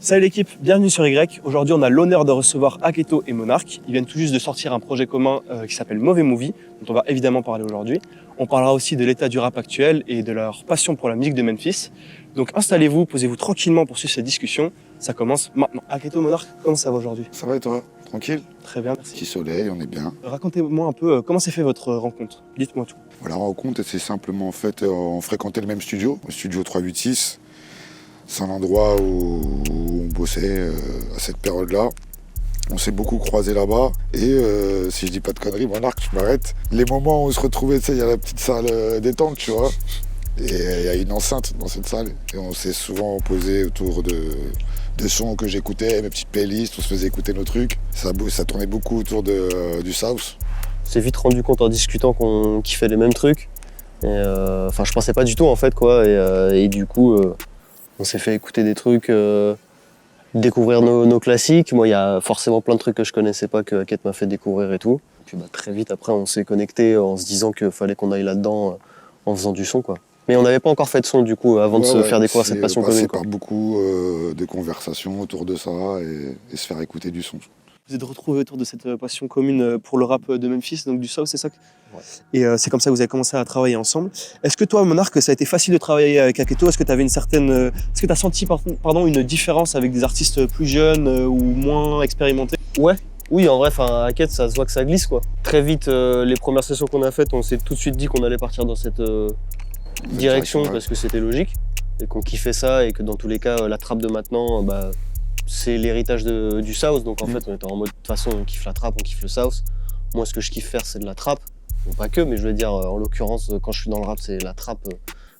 Salut l'équipe, bienvenue sur Y. Aujourd'hui, on a l'honneur de recevoir Aketo et Monarch. Ils viennent tout juste de sortir un projet commun qui s'appelle Mauvais Movie, dont on va évidemment parler aujourd'hui. On parlera aussi de l'état du rap actuel et de leur passion pour la musique de Memphis. Donc installez-vous, posez-vous tranquillement pour suivre cette discussion. Ça commence maintenant. Aketo, Monarch, comment ça va aujourd'hui? Ça va et toi? Tranquille? Très bien, merci. Petit soleil, on est bien. Racontez-moi un peu comment s'est fait votre rencontre. Dites-moi tout. Voilà, la rencontre, c'est simplement en fait, on fréquentait le même studio, le studio 386. C'est un endroit où on bossait à cette période-là. On s'est beaucoup croisés là-bas. Et si je dis pas de conneries, Monarch, je m'arrête. Les moments où on se retrouvait, tu sais, il y a la petite salle détente, tu vois. Et il y a une enceinte dans cette salle. Et on s'est souvent posé autour de sons que j'écoutais, mes petites playlists, on se faisait écouter nos trucs. Ça tournait beaucoup autour du South. On s'est vite rendu compte en discutant qu'on kiffait les mêmes trucs. Enfin, je pensais pas du tout en fait, quoi. Et du coup, on s'est fait écouter des trucs, découvrir nos classiques. Moi, il y a forcément plein de trucs que je connaissais pas que Aket m'a fait découvrir et tout. Puis très vite après, on s'est connecté en se disant qu'il fallait qu'on aille là-dedans en faisant du son, quoi. Mais on n'avait pas encore fait de son du coup avant de se faire découvrir cette passion commune. C'est par beaucoup de conversations autour de ça et se faire écouter du son. Vous êtes retrouvés autour de cette passion commune pour le rap de Memphis, donc du South, c'est ça? Ouais. Et c'est comme ça que vous avez commencé à travailler ensemble. Est-ce que toi, Monarch, ça a été facile de travailler avec Aketo? Est-ce que tu avais est-ce que tu as senti une différence avec des artistes plus jeunes ou moins expérimentés? Ouais. Oui, en vrai, Aket, ça se voit que ça glisse, quoi. Très vite, les premières sessions qu'on a faites, on s'est tout de suite dit qu'on allait partir dans cette direction parce que c'était logique et qu'on kiffait ça et que dans tous les cas, la trappe de maintenant, c'est l'héritage du South. Donc en fait, on était en mode, de toute façon, on kiffe la trappe, on kiffe le South. Moi, ce que je kiffe faire, c'est de la trappe. Bon, pas que, mais je veux dire, en l'occurrence, quand je suis dans le rap, c'est la trappe,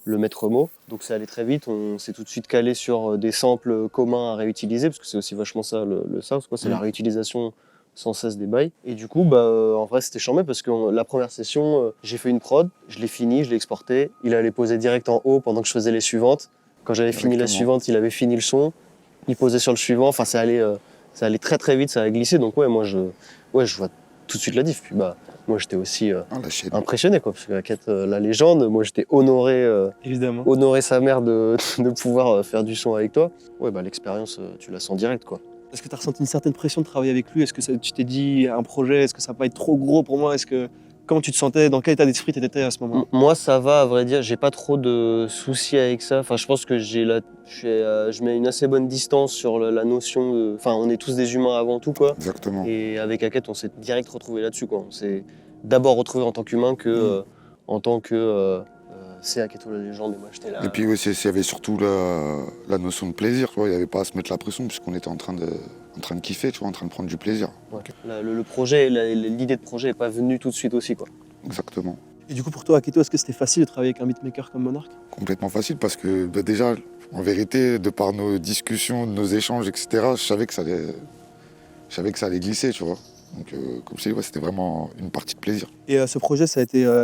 le maître mot. Donc ça allait très vite, on s'est tout de suite calé sur des samples communs à réutiliser, parce que c'est aussi vachement ça le South, quoi. C'est la réutilisation sans cesse des bails. Et du coup, en vrai, c'était charmé parce que la première session, j'ai fait une prod, je l'ai fini, je l'ai exporté. Il allait poser direct en haut pendant que je faisais les suivantes. Quand j'avais fini la suivante, il avait fini le son. Il posait sur le suivant. Enfin, ça allait très très vite, ça a glissé. Donc ouais, moi, je vois tout de suite la diff. Puis moi, j'étais aussi impressionné, quoi, parce que Aket, la légende, moi, j'étais honoré, évidemment, honoré sa mère de pouvoir faire du son avec toi. Ouais, l'expérience, tu la sens direct, quoi. Est-ce que tu as ressenti une certaine pression de travailler avec lui? Est-ce que tu t'es dit, un projet, est-ce que ça va pas être trop gros pour moi? Comment tu te sentais? Dans quel état d'esprit tu étais à ce moment-là? Moi, ça va, à vrai dire. J'ai pas trop de soucis avec ça. Enfin, je pense que je mets une assez bonne distance sur la notion de... Enfin, on est tous des humains avant tout, quoi. Exactement. Et avec Aket, on s'est direct retrouvé là-dessus, quoi. On s'est d'abord retrouvé en tant qu'humain que en tant que... c'est Aketo la légende et moi j'étais là. Et puis il y avait surtout la notion de plaisir, tu vois. Il n'y avait pas à se mettre la pression puisqu'on était en train de kiffer, tu vois, en train de prendre du plaisir. Ouais. Le projet, l'idée de projet n'est pas venue tout de suite aussi, quoi. Exactement. Et du coup, pour toi, Aketo, est-ce que c'était facile de travailler avec un beatmaker comme Monarch? Complètement facile parce que déjà, en vérité, de par nos discussions, nos échanges, etc., je savais que ça allait glisser, tu vois. Donc, comme je dis, c'était vraiment une partie de plaisir. Et ce projet, est-ce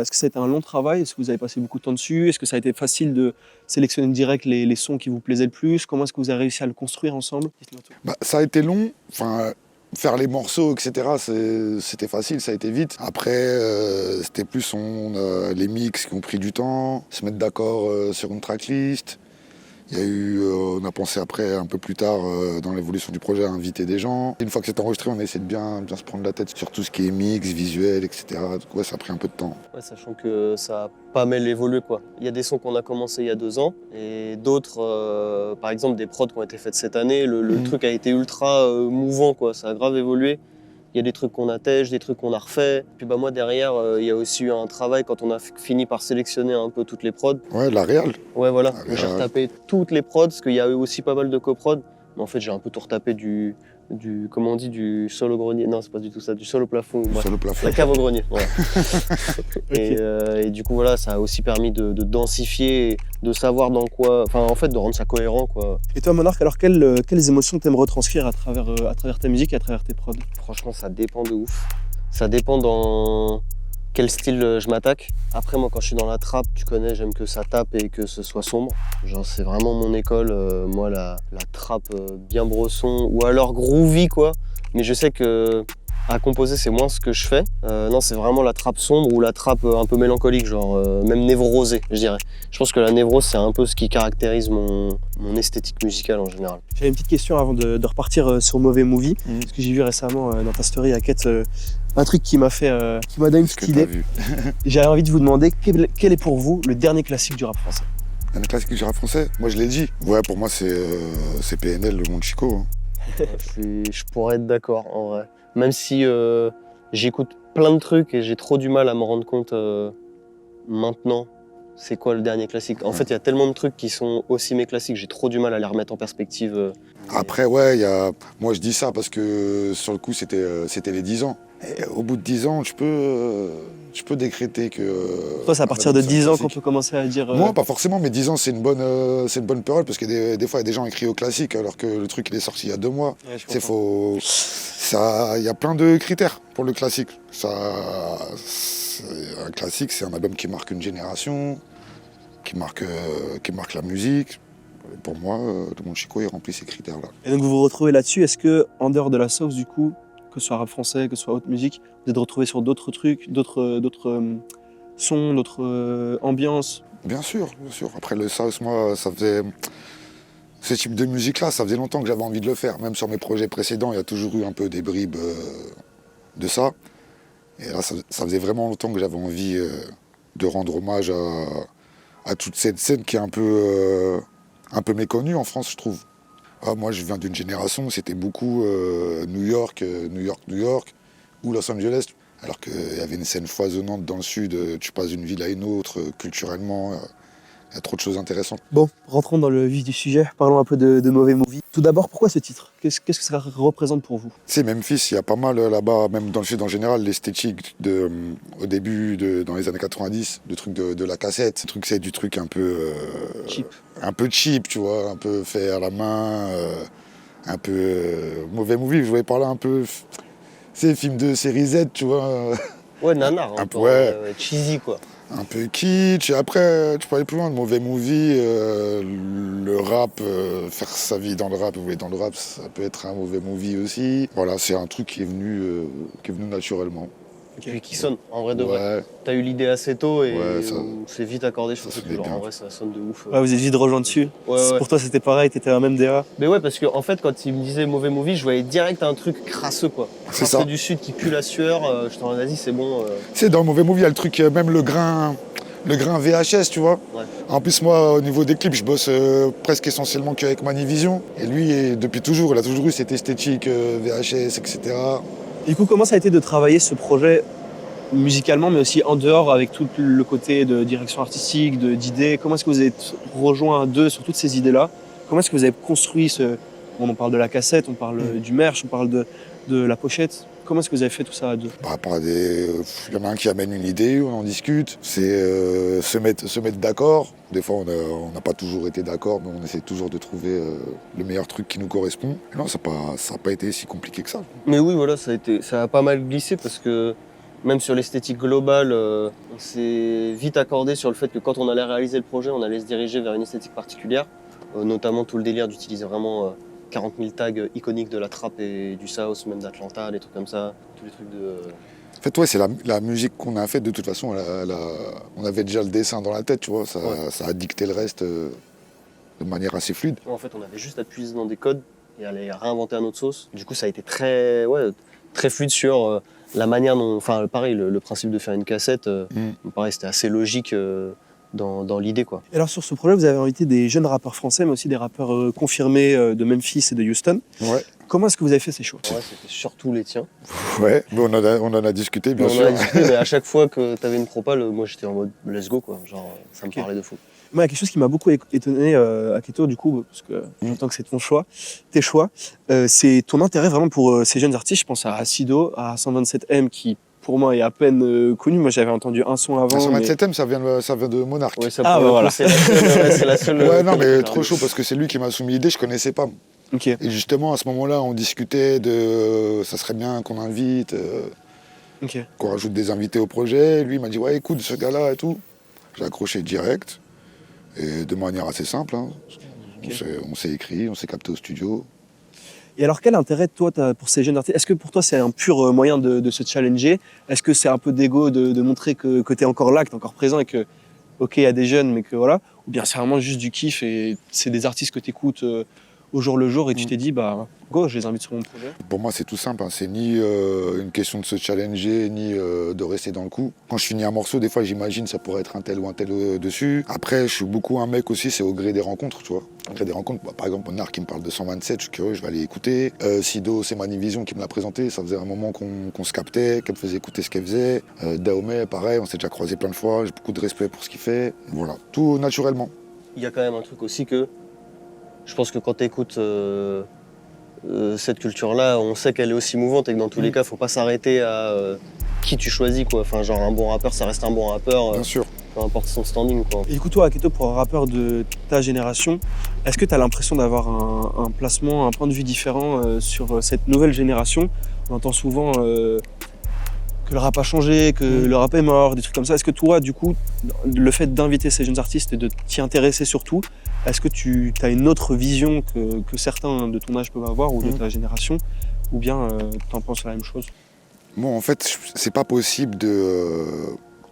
que ça a été un long travail? Est-ce que vous avez passé beaucoup de temps dessus? Est-ce que ça a été facile de sélectionner direct les sons qui vous plaisaient le plus? Comment est-ce que vous avez réussi à le construire ensemble? Dites-moi tout. Ça a été long. Faire les morceaux, etc., c'était facile, ça a été vite. Après, c'était plus les mix qui ont pris du temps, se mettre d'accord sur une tracklist. Il y a eu, on a pensé après, un peu plus tard, dans l'évolution du projet, à inviter des gens. Une fois que c'est enregistré, on a essayé de bien se prendre la tête sur tout ce qui est mix, visuel, etc. Donc, ouais, ça a pris un peu de temps. Ouais, sachant que ça a pas mal évolué, quoi. Il y a des sons qu'on a commencé il y a 2 ans et d'autres, par exemple des prods qui ont été faites cette année. Le truc a été ultra mouvant, quoi. Ça a grave évolué. Il y a des trucs qu'on attèche, des trucs qu'on a refait. Puis moi derrière, il y a aussi eu un travail quand on a fini par sélectionner un peu toutes les prods. Ouais, la réal. Ouais, voilà. J'ai retapé toutes les prods parce qu'il y a eu aussi pas mal de coprods. Mais en fait, j'ai un peu tout retapé du comment on dit, du sol au grenier. Non, c'est pas du tout ça, du sol au plafond. Sol au plafond. La cave au grenier. Ouais. Okay. Et du coup, voilà, ça a aussi permis de densifier, de savoir dans quoi. Enfin, en fait, de rendre ça cohérent, quoi. Et toi, Monarch, alors quelles émotions t'aimes retranscrire à travers ta musique et à travers tes prods? Franchement, ça dépend de ouf. Ça dépend dans quel style je m'attaque. Après, moi, quand je suis dans la trappe, tu connais, j'aime que ça tape et que ce soit sombre. Genre, c'est vraiment mon école. Moi, la trappe bien bresson ou alors groovy, quoi. Mais je sais que À composer, c'est moins ce que je fais. Non, c'est vraiment la trappe sombre ou la trappe un peu mélancolique, genre même névrosée, je dirais. Je pense que la névrose, c'est un peu ce qui caractérise mon esthétique musicale en général. J'avais une petite question avant de repartir sur Mauvais Movie, parce que j'ai vu récemment dans ta story à Quête un truc qui m'a donné une Est-ce que petite t'as idée. vu? J'avais envie de vous demander quel est pour vous le dernier classique du rap français? Un classique du rap français? Moi, je l'ai dit. Ouais, pour moi, c'est PNL, le Monde Chico. Hein. Je pourrais être d'accord, en vrai. Même si j'écoute plein de trucs et j'ai trop du mal à me rendre compte maintenant c'est quoi le dernier classique. En fait, il y a tellement de trucs qui sont aussi mes classiques, j'ai trop du mal à les remettre en perspective. Après, ouais, moi je dis ça parce que sur le coup, c'était les 10 ans. Et au bout de 10 ans, tu peux décréter que... Toi, c'est à partir de 10 ans qu'on peut commencer à dire... Moi, pas forcément, mais 10 ans, c'est une bonne période parce que des fois, il y a des gens qui crient au classique alors que le truc, il est sorti il y a 2 mois. Ouais, C'est faux. Il y a plein de critères pour le classique. Un classique, c'est un album qui marque une génération, qui marque la musique. Et pour moi, le Monde Chico, il remplit ces critères-là. Et donc vous vous retrouvez là-dessus, est-ce que en dehors de la sauce du coup, que ce soit rap français, que ce soit autre musique, vous êtes retrouvés sur d'autres trucs, d'autres sons, d'autres ambiances? Bien sûr, bien sûr. Après le South, moi, ça faisait... Ce type de musique-là, ça faisait longtemps que j'avais envie de le faire. Même sur mes projets précédents, il y a toujours eu un peu des bribes de ça. Et là, ça faisait vraiment longtemps que j'avais envie de rendre hommage à toute cette scène qui est un peu méconnue en France, je trouve. Moi, je viens d'une génération où c'était beaucoup New York, ou Los Angeles. Alors qu'il y avait une scène foisonnante dans le sud, tu passes d'une ville à une autre, culturellement, il y a trop de choses intéressantes. Bon, rentrons dans le vif du sujet, parlons un peu de Mauvais Movie. Tout d'abord, pourquoi ce titre? Qu'est-ce que ça représente pour vous? Tu sais, Memphis, il y a pas mal là-bas, même dans le sud en général, l'esthétique au début, dans les années 90, le truc de la cassette. Ce truc, c'est du truc un peu... Cheap. Un peu cheap, tu vois, un peu fait à la main, un peu... Mauvais Movie, je voulais parler un peu... C'est film de série Z, tu vois. Ouais, nanar, Un un peu, peu, ouais. cheesy quoi. Un peu kitsch, et après, tu peux aller plus loin, le Mauvais Movie, le rap, faire sa vie dans le rap, ou dans le rap, ça peut être un mauvais movie aussi. Voilà, c'est un truc qui est venu naturellement. Et puis qui sonne, en vrai de vrai. Ouais, T'as eu l'idée assez tôt et Ouais, ça- on s'est vite accordé sur ça ce sonnait truc. bien. En vrai, ça sonne de ouf. Ouais, vous êtes vite rejoint dessus. Ouais, ouais. Pour toi, c'était pareil, t'étais à la même DA. Mais ouais, parce que en fait, quand il me disait Mauvais Movie, je voyais direct un truc crasseux quoi. C'est ça. Du sud qui pue la sueur, je t'en ai dit, c'est bon. C'est dans le Mauvais Movie, il y a le truc, même le grain VHS, tu vois. Ouais. En plus, moi, au niveau des clips, je bosse presque essentiellement qu'avec Manivision. Et lui, depuis toujours, il a toujours eu cette esthétique VHS, etc. Du coup, comment ça a été de travailler ce projet musicalement, mais aussi en dehors, avec tout le côté de direction artistique, d'idées? Comment est-ce que vous êtes rejoints à deux sur toutes ces idées-là? Comment est-ce que vous avez construit on parle de la cassette, on parle du merch, on parle de la pochette. Comment est-ce que vous avez fait tout ça à deux? Par rapport à il y en a un qui amène une idée, on en discute. C'est se mettre d'accord. Des fois, on n'a pas toujours été d'accord, mais on essaie toujours de trouver le meilleur truc qui nous correspond. Et non, ça n'a pas été si compliqué que ça. Mais oui, voilà, ça a pas mal glissé parce que même sur l'esthétique globale, on s'est vite accordé sur le fait que quand on allait réaliser le projet, on allait se diriger vers une esthétique particulière. Notamment tout le délire d'utiliser vraiment 40 000 tags iconiques de la trap et du South, même d'Atlanta, des trucs comme ça. Tous les trucs de... En fait, ouais, c'est la musique qu'on a faite. De toute façon, on avait déjà le dessin dans la tête, tu vois. Ça a dicté le reste de manière assez fluide. En fait, on avait juste à puiser dans des codes et à les réinventer à notre sauce. Du coup, ça a été très fluide sur la manière dont... Enfin, pareil, le principe de faire une cassette, pareil, c'était assez logique dans l'idée, quoi. Et alors sur ce projet, vous avez invité des jeunes rappeurs français, mais aussi des rappeurs confirmés de Memphis et de Houston. Ouais. Comment est-ce que vous avez fait ces choix? Ouais, c'était surtout les tiens. Ouais, mais on en a discuté, bien On sûr. en a discuté, mais à chaque fois que t'avais une propale, moi j'étais en mode let's go, quoi. Genre, ça me Ok. parlait de fou. Moi, il y a quelque chose qui m'a beaucoup étonné à Keto, du coup, parce que j'entends que c'est tes choix, c'est ton intérêt vraiment pour ces jeunes artistes. Je pense à Acido, à 127M, qui pour moi est à peine connu. Moi, j'avais entendu un son avant. Sur mais- 27ème, ça vient de Monarch. Ouais, ça, Ah, pour le bah coup, voilà. c'est la seule. Ouais, non, mais trop chaud parce que c'est lui qui m'a soumis l'idée, je connaissais pas. Ok. Et justement, à ce moment-là, on discutait de ça serait bien qu'on invite, Ok. qu'on rajoute des invités au projet. Lui, il m'a dit, ouais, écoute, ce gars-là et tout. J'ai accroché direct, et de manière assez simple. Hein. Ok. On s'est écrit, on s'est capté au studio. Et alors, quel intérêt, toi, t'as pour ces jeunes artistes? Est-ce que pour toi, c'est un pur moyen de se challenger? Est-ce que c'est un peu d'ego de montrer que tu es encore là, que tu es encore présent et que, ok, il y a des jeunes, mais que voilà? Ou bien c'est vraiment juste du kiff et c'est des artistes que tu écoutes au jour le jour et tu t'es dit, bah, go, je les invite sur mon projet? Pour moi, c'est tout simple, hein. C'est ni une question de se challenger, ni de rester dans le coup. Quand je finis un morceau, des fois, j'imagine ça pourrait être un tel ou un tel dessus. Après, je suis beaucoup un mec aussi, c'est au gré des rencontres, tu vois. Au gré des rencontres, bah, par exemple, Monarch qui me parle de 127, je suis curieux, je vais aller écouter. Sido, c'est Manivision qui me l'a présenté. Ça faisait un moment qu'on se captait, qu'elle me faisait écouter ce qu'elle faisait. Dahomey, pareil, on s'est déjà croisé plein de fois. J'ai beaucoup de respect pour ce qu'il fait. Voilà, tout naturellement. Il y a quand même un truc aussi que je pense que quand tu écoutes cette culture-là, on sait qu'elle est aussi mouvante et que dans tous les cas, faut pas s'arrêter à qui tu choisis, quoi. Enfin, genre un bon rappeur, ça reste un bon rappeur, Bien sûr. peu importe son standing, quoi. Et du coup, toi, Aketo, pour un rappeur de ta génération, est-ce que tu as l'impression d'avoir un placement, un point de vue différent sur cette nouvelle génération? On entend souvent que le rap a changé, que le rap est mort, des trucs comme ça. Est-ce que toi, du coup, le fait d'inviter ces jeunes artistes et de t'y intéresser surtout, est-ce que tu as une autre vision que certains de ton âge peuvent avoir ou de ta génération? Ou bien tu en penses la même chose? Bon, en fait, c'est pas possible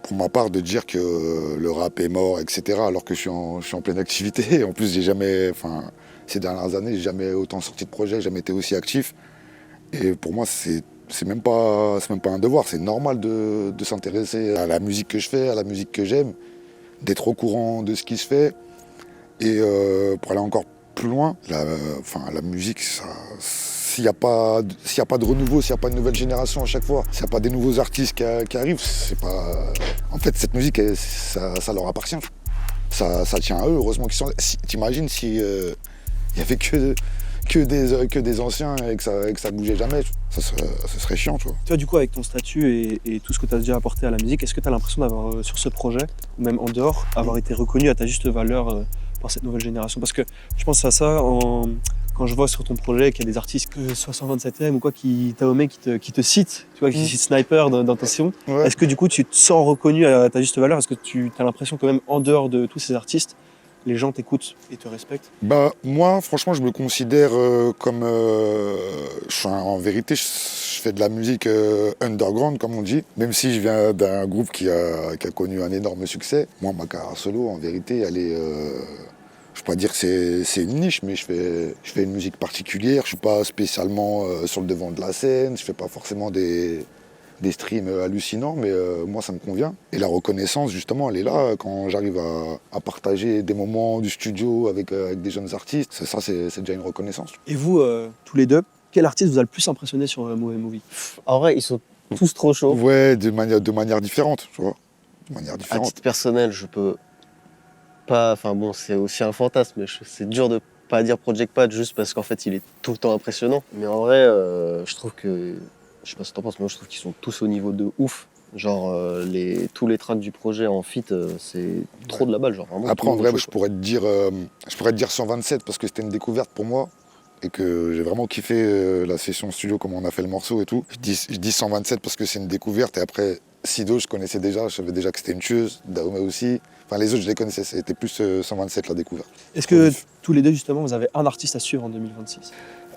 pour ma part de dire que le rap est mort, etc. Alors que je suis en pleine activité. En plus, ces dernières années, j'ai jamais autant sorti de projet, jamais été aussi actif. Et pour moi, c'est même pas un devoir. C'est normal de s'intéresser à la musique que je fais, à la musique que j'aime, d'être au courant de ce qui se fait. Et pour aller encore plus loin, la musique, s'il n'y a pas de renouveau, s'il n'y a pas de nouvelle génération à chaque fois, s'il n'y a pas des nouveaux artistes qui arrivent, c'est pas. En fait, cette musique, ça leur appartient. Ça tient à eux. Heureusement qu'ils sont là. T'imagines si il y avait que des anciens et que ça bougeait jamais, ça serait chiant, tu vois. Toi, du coup, avec ton statut et tout ce que tu as déjà apporté à la musique, est-ce que tu as l'impression d'avoir, sur ce projet, ou même en dehors, avoir été reconnu à ta juste valeur par cette nouvelle génération? Parce que je pense à ça quand je vois sur ton projet qu'il y a des artistes que 127e ou quoi, Dahomey qui te citent, tu vois, qui citent Sniper dans ta session. Ouais. Est-ce que du coup, tu te sens reconnu à ta juste valeur? Est-ce que tu as l'impression que même en dehors de tous ces artistes, les gens t'écoutent et te respectent? Bah, moi, franchement, je me considère comme. En vérité, je fais de la musique underground, comme on dit. Même si je viens d'un groupe qui a connu un énorme succès. Moi, ma carrière solo, en vérité, elle est. Je ne peux pas dire que c'est une niche, mais je fais une musique particulière. Je ne suis pas spécialement sur le devant de la scène. Je ne fais pas forcément des streams hallucinants, mais moi ça me convient. Et la reconnaissance, justement, elle est là quand j'arrive à partager des moments du studio avec des jeunes artistes. C'est déjà une reconnaissance. Et vous, tous les deux, quel artiste vous a le plus impressionné sur Mauvais Movie? En vrai, ils sont tous trop chauds. Ouais, de manière différente, tu vois. De manière À différente. titre personnel, je peux pas. Enfin bon, c'est aussi un fantasme, mais c'est dur de pas dire Project Pat juste parce qu'en fait, il est tout le temps impressionnant. Mais en vrai, je trouve que. Je sais pas ce que t'en penses, mais moi je trouve qu'ils sont tous au niveau de ouf. Genre, tous les tracks du projet en feat, c'est trop de la balle. Genre, vraiment, Après, en vrai, je pourrais te dire 127 parce que c'était une découverte pour moi et que j'ai vraiment kiffé la session studio, comment on a fait le morceau et tout. Je dis 127 parce que c'est une découverte et après, Sido, je connaissais déjà, je savais déjà que c'était une tueuse, Dahomey aussi. Enfin, les autres, je les connaissais, c'était plus 127 la découverte. Est-ce que tous les deux, justement, vous avez un artiste à suivre en 2026?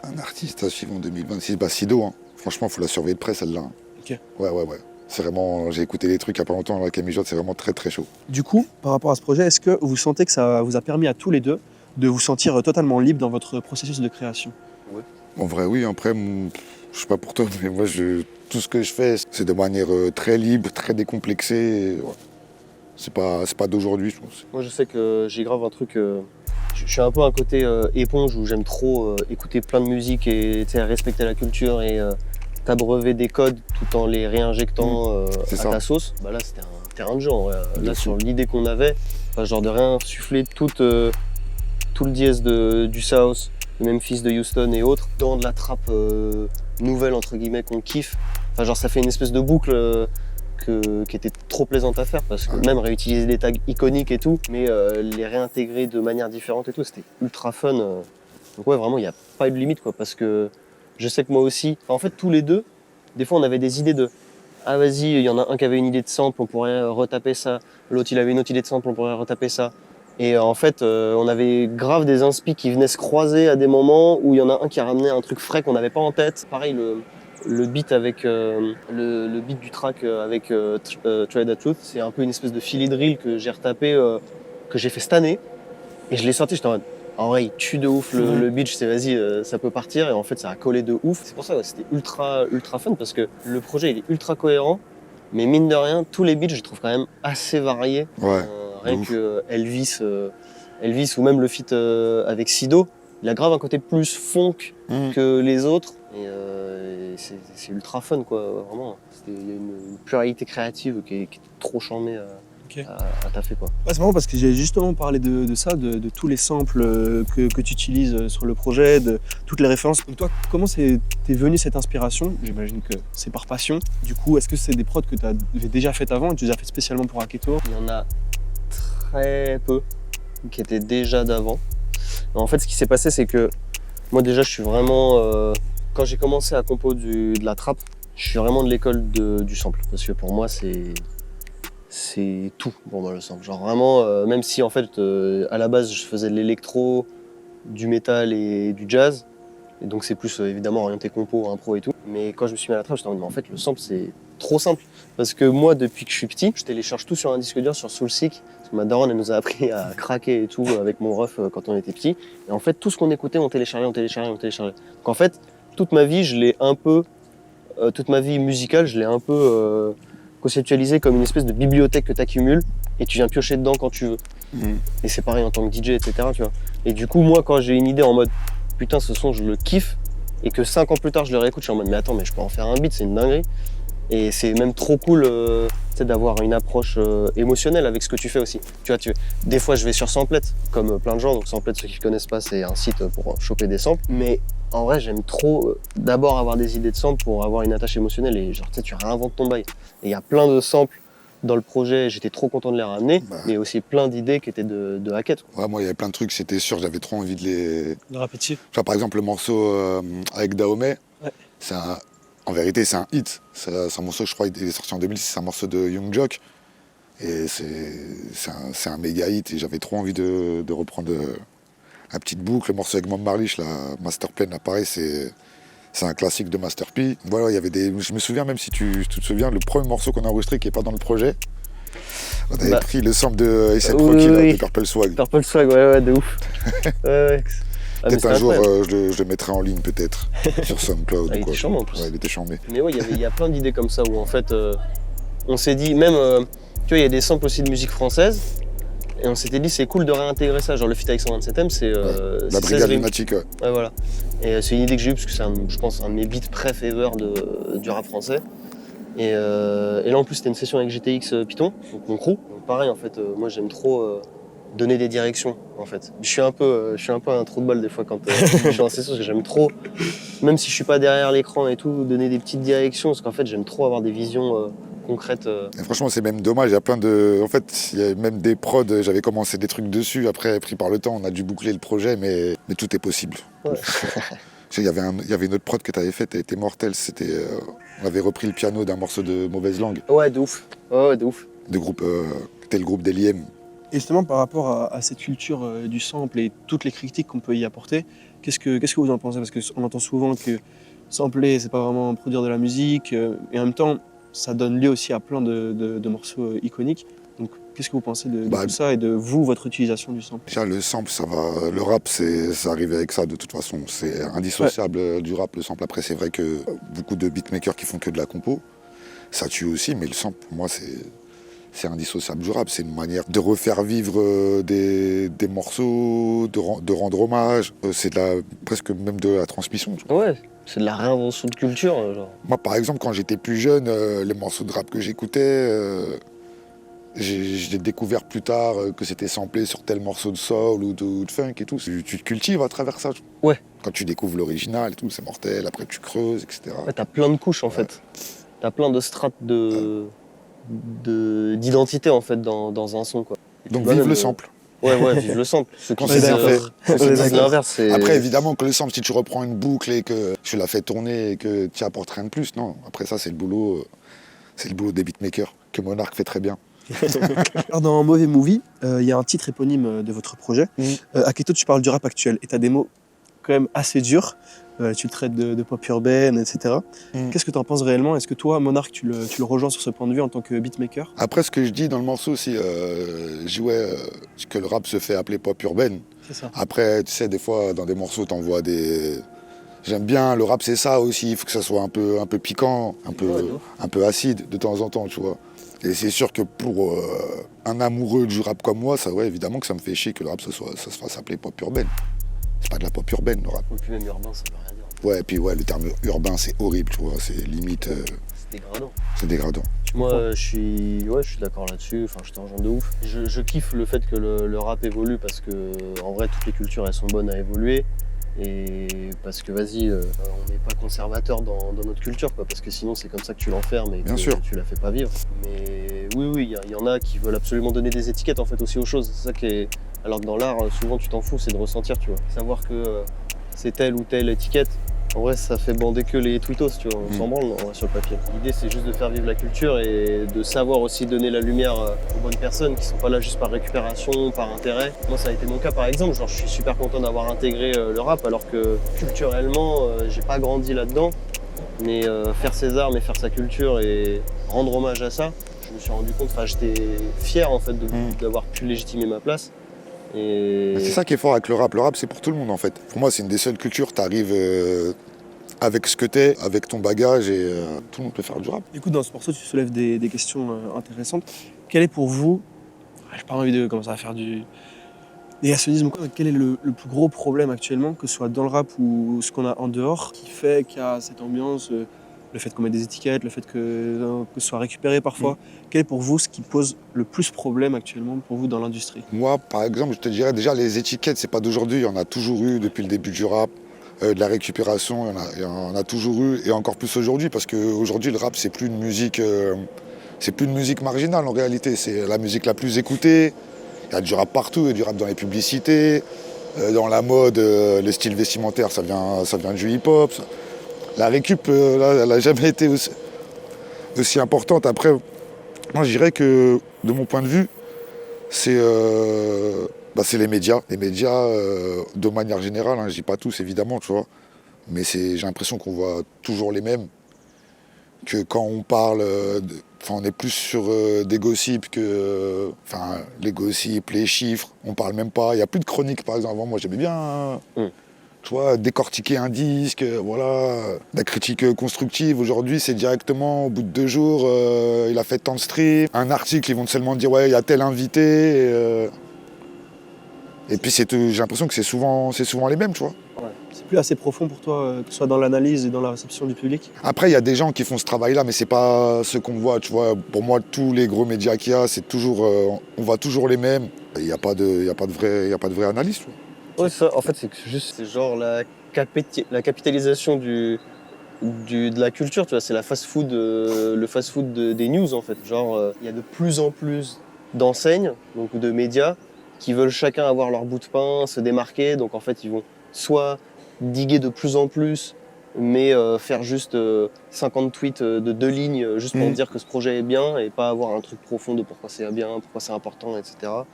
Un artiste à suivre en 2026, bah Sido, hein. Franchement, il faut la surveiller de près, celle-là. Hein. Ok. Ouais. C'est vraiment, j'ai écouté des trucs il n'y a pas longtemps avec Camille Jotte, c'est vraiment très très chaud. Du coup, par rapport à ce projet, est-ce que vous sentez que ça vous a permis à tous les deux de vous sentir totalement libre dans votre processus de création? En vrai, oui, après, je sais pas pour toi, mais moi, tout ce que je fais, c'est de manière très libre, très décomplexée. Ouais. C'est pas d'aujourd'hui, je pense. Moi, je sais que j'ai grave un truc. Je suis un peu un côté éponge où j'aime trop écouter plein de musique et respecter la culture et t'abreuver des codes tout en les réinjectant à ta sauce. Bah là, c'était un terrain de jeu. En vrai. Là, sur l'idée qu'on avait, genre de réinsuffler tout le dièse du South, le Memphis de Houston et autres, dans de la trappe nouvelle, entre guillemets, qu'on kiffe. Enfin, genre, ça fait une espèce de boucle qui était trop plaisante à faire parce que même réutiliser des tags iconiques et tout, mais les réintégrer de manière différente et tout, c'était ultra fun. Donc ouais, vraiment, il n'y a pas eu de limite, quoi, parce que je sais que moi aussi, en fait, tous les deux, des fois, on avait des idées de « Ah, vas-y, il y en a un qui avait une idée de sample, on pourrait retaper ça. L'autre, il avait une autre idée de sample, on pourrait retaper ça. » Et en fait, on avait grave des inspi qui venaient se croiser à des moments où il y en a un qui a ramené un truc frais qu'on n'avait pas en tête. Pareil, le beat avec le beat du track avec Try That Truth, c'est un peu une espèce de Philly drill que j'ai retapé, que j'ai fait cette année. Et je l'ai sorti, j'étais en mode, en vrai, il tue de ouf le beat, je sais, vas-y, ça peut partir. Et en fait, ça a collé de ouf. C'est pour ça que c'était ultra fun parce que le projet, il est ultra cohérent. Mais mine de rien, tous les beats, je les trouve quand même assez variés. Ouais. Rien que Elvis ou même le feat avec Sido, il a grave un côté plus funk que les autres. Et c'est ultra fun, quoi, vraiment. Il y a une pluralité créative qui est trop charmée à taffer, quoi. Ouais, c'est marrant parce que j'ai justement parlé de ça, de tous les samples que tu utilises sur le projet, de toutes les références. Donc toi, comment t'es venue cette inspiration? J'imagine que c'est par passion. Du coup, est-ce que c'est des prods que tu avais déjà faites avant et tu les as fait spécialement pour Aketo? Il y en a très peu qui étaient déjà d'avant. En fait, ce qui s'est passé, c'est que moi déjà, je suis vraiment... quand j'ai commencé à compo de la trap, je suis vraiment de l'école du sample. Parce que pour moi, c'est tout pour moi le sample. Genre vraiment, même si en fait, à la base, je faisais de l'électro, du métal et du jazz, et donc c'est plus évidemment orienté compo, impro et tout. Mais quand je me suis mis à la trap, j'étais en mode, mais en fait, le sample, c'est trop simple. Parce que moi, depuis que je suis petit, je télécharge tout sur un disque dur, sur Soulseek. Parce que ma daronne, elle nous a appris à craquer et tout avec mon ref quand on était petit. Et en fait, tout ce qu'on écoutait, on téléchargeait. Donc en fait, toute ma vie, toute ma vie musicale, je l'ai un peu conceptualisé comme une espèce de bibliothèque que tu accumules et tu viens piocher dedans quand tu veux. Et c'est pareil en tant que DJ, etc. Tu vois. Et du coup, moi, quand j'ai une idée en mode putain, ce son, je le kiffe, et que 5 ans plus tard, je le réécoute, je suis en mode mais attends, mais je peux en faire un beat, c'est une dinguerie. Et c'est même trop cool d'avoir une approche émotionnelle avec ce que tu fais aussi. Tu vois, des fois, je vais sur Samplet, comme plein de gens. Donc Samplet, ceux qui ne connaissent pas, c'est un site pour choper des samples. Mais en vrai, j'aime trop d'abord avoir des idées de samples pour avoir une attache émotionnelle. Et genre, tu réinventes ton bail. Et il y a plein de samples dans le projet, j'étais trop content de les ramener. Mais aussi plein d'idées qui étaient de Hackett. Ouais, moi, il y avait plein de trucs, c'était sûr, j'avais trop envie de les... De répétition. Genre, par exemple, le morceau avec Dahomey, ouais. En vérité, c'est un hit. C'est un morceau, je crois, il est sorti en 2006, c'est un morceau de Young Jock. Et c'est un méga hit. Et j'avais trop envie de reprendre la petite boucle. Le morceau avec Mom Marlich, la Masterplan, là, pareil, c'est un classique de Master P. Voilà, il y avait je me souviens, même si tu te souviens, le premier morceau qu'on a enregistré qui n'est pas dans le projet, on avait pris le sample de A$AP Rocky, de Purple Swag. Purple Swag, ouais, de ouf. ouais. Peut-être un jour, je le mettrai en ligne, peut-être, sur SoundCloud. Il était charmé en plus. Ouais, il était charmé. Mais ouais, il y a plein d'idées comme ça où en fait, on s'est dit, même, tu vois, il y a des samples aussi de musique française, et on s'était dit, c'est cool de réintégrer ça. Genre le feat avec 127M, c'est. La Brigade Lunatique, ouais. Ouais, voilà. Et c'est une idée que j'ai eue parce que c'est, je pense, un de mes beats préf ever du rap français. Et là, en plus, c'était une session avec GTX Python, donc mon crew. Donc pareil, en fait, moi, j'aime trop. Donner des directions en fait. Je suis un peu un trou de balle des fois quand je suis en session parce que j'aime trop, même si je suis pas derrière l'écran et tout, donner des petites directions parce qu'en fait j'aime trop avoir des visions concrètes. Et franchement c'est même dommage, il y a plein de... En fait il y a même des prods, j'avais commencé des trucs dessus, après pris par le temps on a dû boucler le projet mais tout est possible. Ouais. Il y avait une autre prod que tu avais faite, elle était mortelle, on avait repris le piano d'un morceau de Mauvaise Langue. Ouais de ouf. Ouais de ouf. C'était le groupe d'Eliem. Et justement, par rapport à cette culture du sample et toutes les critiques qu'on peut y apporter, qu'est-ce que vous en pensez? Parce qu'on entend souvent que sampler, c'est pas vraiment produire de la musique, et en même temps, ça donne lieu aussi à plein de morceaux iconiques. Donc, qu'est-ce que vous pensez de tout ça et de votre utilisation du sample? Déjà, le sample, ça va. Le rap, ça arrive avec ça de toute façon. C'est indissociable du rap, le sample. Après, c'est vrai que beaucoup de beatmakers qui font que de la compo, ça tue aussi, mais le sample, pour moi, c'est indissociable du rap, c'est une manière de refaire vivre des morceaux, de rendre hommage, c'est presque même de la transmission. Ouais, c'est de la réinvention de culture. Genre. Moi par exemple quand j'étais plus jeune, les morceaux de rap que j'écoutais, j'ai découvert plus tard que c'était samplé sur tel morceau de soul ou de funk et tout. Tu te cultives à travers ça. Ouais. Quand tu découvres l'original et tout, c'est mortel, après tu creuses, etc. Ouais, t'as plein de couches en fait. T'as plein de strates d'identité en fait dans un son quoi. Donc vive le sample. Ouais, vive le sample. C'est l'inverse. Après évidemment que le sample, si tu reprends une boucle et que tu la fais tourner et que tu apportes rien de plus, non. Après ça c'est le boulot des beatmakers que Monarch fait très bien. Alors, dans Mauvais Movie, il y a un titre éponyme de votre projet. Aketo, tu parles du rap actuel et tu as des mots quand même assez durs. Tu le traites de pop urbaine, etc. Qu'est-ce que tu en penses réellement? Est-ce que toi, Monarch, tu le rejoins sur ce point de vue en tant que beatmaker? Après, ce que je dis dans le morceau aussi, que le rap se fait appeler pop urbaine. C'est ça. Après, tu sais, des fois, dans des morceaux, t'envoies des... J'aime bien, le rap, c'est ça aussi. Il faut que ça soit un peu piquant, un peu acide de temps en temps, tu vois. Et c'est sûr que pour un amoureux du rap comme moi, ça, ouais, évidemment que ça me fait chier que le rap, ça se fasse appeler pop urbaine. C'est pas de la pop urbaine, le rap. Et puis même urbain, ça veut rien dire. Ouais, et puis ouais, le terme urbain, c'est horrible, tu vois. C'est limite... C'est dégradant. c'est dégradant. Moi, je suis d'accord là-dessus. Enfin, je te rejoins de ouf. Je kiffe le fait que le rap évolue parce que, en vrai, toutes les cultures, elles sont bonnes à évoluer. Et parce que, vas-y, on n'est pas conservateur dans notre culture, quoi. Parce que sinon, c'est comme ça que tu l'enfermes et Bien que sûr. tu la fais pas vivre. Mais oui, il y en a qui veulent absolument donner des étiquettes, en fait, aussi aux choses. C'est ça qui est... Alors que dans l'art, souvent, tu t'en fous, c'est de ressentir, tu vois. Savoir que c'est telle ou telle étiquette. En vrai, ça fait bander que les twittos, tu vois, on s'en branle en vrai, sur le papier. L'idée, c'est juste de faire vivre la culture et de savoir aussi donner la lumière aux bonnes personnes qui sont pas là juste par récupération, par intérêt. Moi, ça a été mon cas, par exemple. Genre, je suis super content d'avoir intégré le rap, alors que culturellement, j'ai pas grandi là-dedans. Mais faire ses armes et faire sa culture et rendre hommage à ça, je me suis rendu compte, enfin, j'étais fier, en fait, d'avoir pu légitimer ma place. Et... C'est ça qui est fort avec le rap. Le rap, c'est pour tout le monde, en fait. Pour moi, c'est une des seules cultures. T'arrives avec ce que t'es, avec ton bagage, et tout le monde peut faire du rap. Écoute, dans ce morceau, tu soulèves des questions intéressantes. Quel est pour vous, j'ai pas envie de commencer à faire du négationnisme ou quoi, mais quel est le plus gros problème actuellement, que ce soit dans le rap ou ce qu'on a en dehors, qui fait qu'il y a cette ambiance, le fait qu'on mette des étiquettes, le fait que ce soit récupéré parfois. Quel est pour vous ce qui pose le plus problème actuellement pour vous dans l'industrie? Moi, par exemple, je te dirais déjà, les étiquettes, c'est pas d'aujourd'hui. Il y en a toujours eu depuis le début du rap. De la récupération, il y en a toujours eu, et encore plus aujourd'hui, parce qu'aujourd'hui, le rap, c'est plus une musique marginale en réalité. C'est la musique la plus écoutée. Il y a du rap partout, il y a du rap dans les publicités, dans la mode, les styles vestimentaires, ça vient du hip-hop. La récup, là, elle n'a jamais été aussi importante. Après, moi, je dirais que, de mon point de vue, c'est les médias. Les médias, de manière générale, je dis pas tous, évidemment, tu vois. Mais j'ai l'impression qu'on voit toujours les mêmes. Que quand on parle, on est plus sur des gossips que... les gossips, les chiffres, on parle même pas. Il n'y a plus de chroniques, par exemple. Avant, moi, j'aimais bien... Tu vois, décortiquer un disque, voilà, la critique constructive. Aujourd'hui, c'est directement, au bout de 2 jours, il a fait tant de streams. Un article, ils vont seulement dire, ouais, il y a tel invité. Et puis, j'ai l'impression que c'est souvent les mêmes, tu vois. Ouais. C'est plus assez profond pour toi, que ce soit dans l'analyse et dans la réception du public? Après, il y a des gens qui font ce travail-là, mais c'est pas ce qu'on voit, tu vois. Pour moi, tous les gros médias qu'il y a, c'est toujours, on voit toujours les mêmes. Il n'y a pas de vraie analyse, tu vois. Ouais, ça, en fait, c'est genre la capitalisation de la culture, tu vois, c'est le fast-food des news, en fait. Genre, il y a de plus en plus d'enseignes, donc de médias, qui veulent chacun avoir leur bout de pain, se démarquer, donc en fait, ils vont soit diguer de plus en plus, mais faire juste 50 tweets de 2 lignes, juste pour dire que ce projet est bien, et pas avoir un truc profond de pourquoi c'est bien, pourquoi c'est important, etc. Enfin,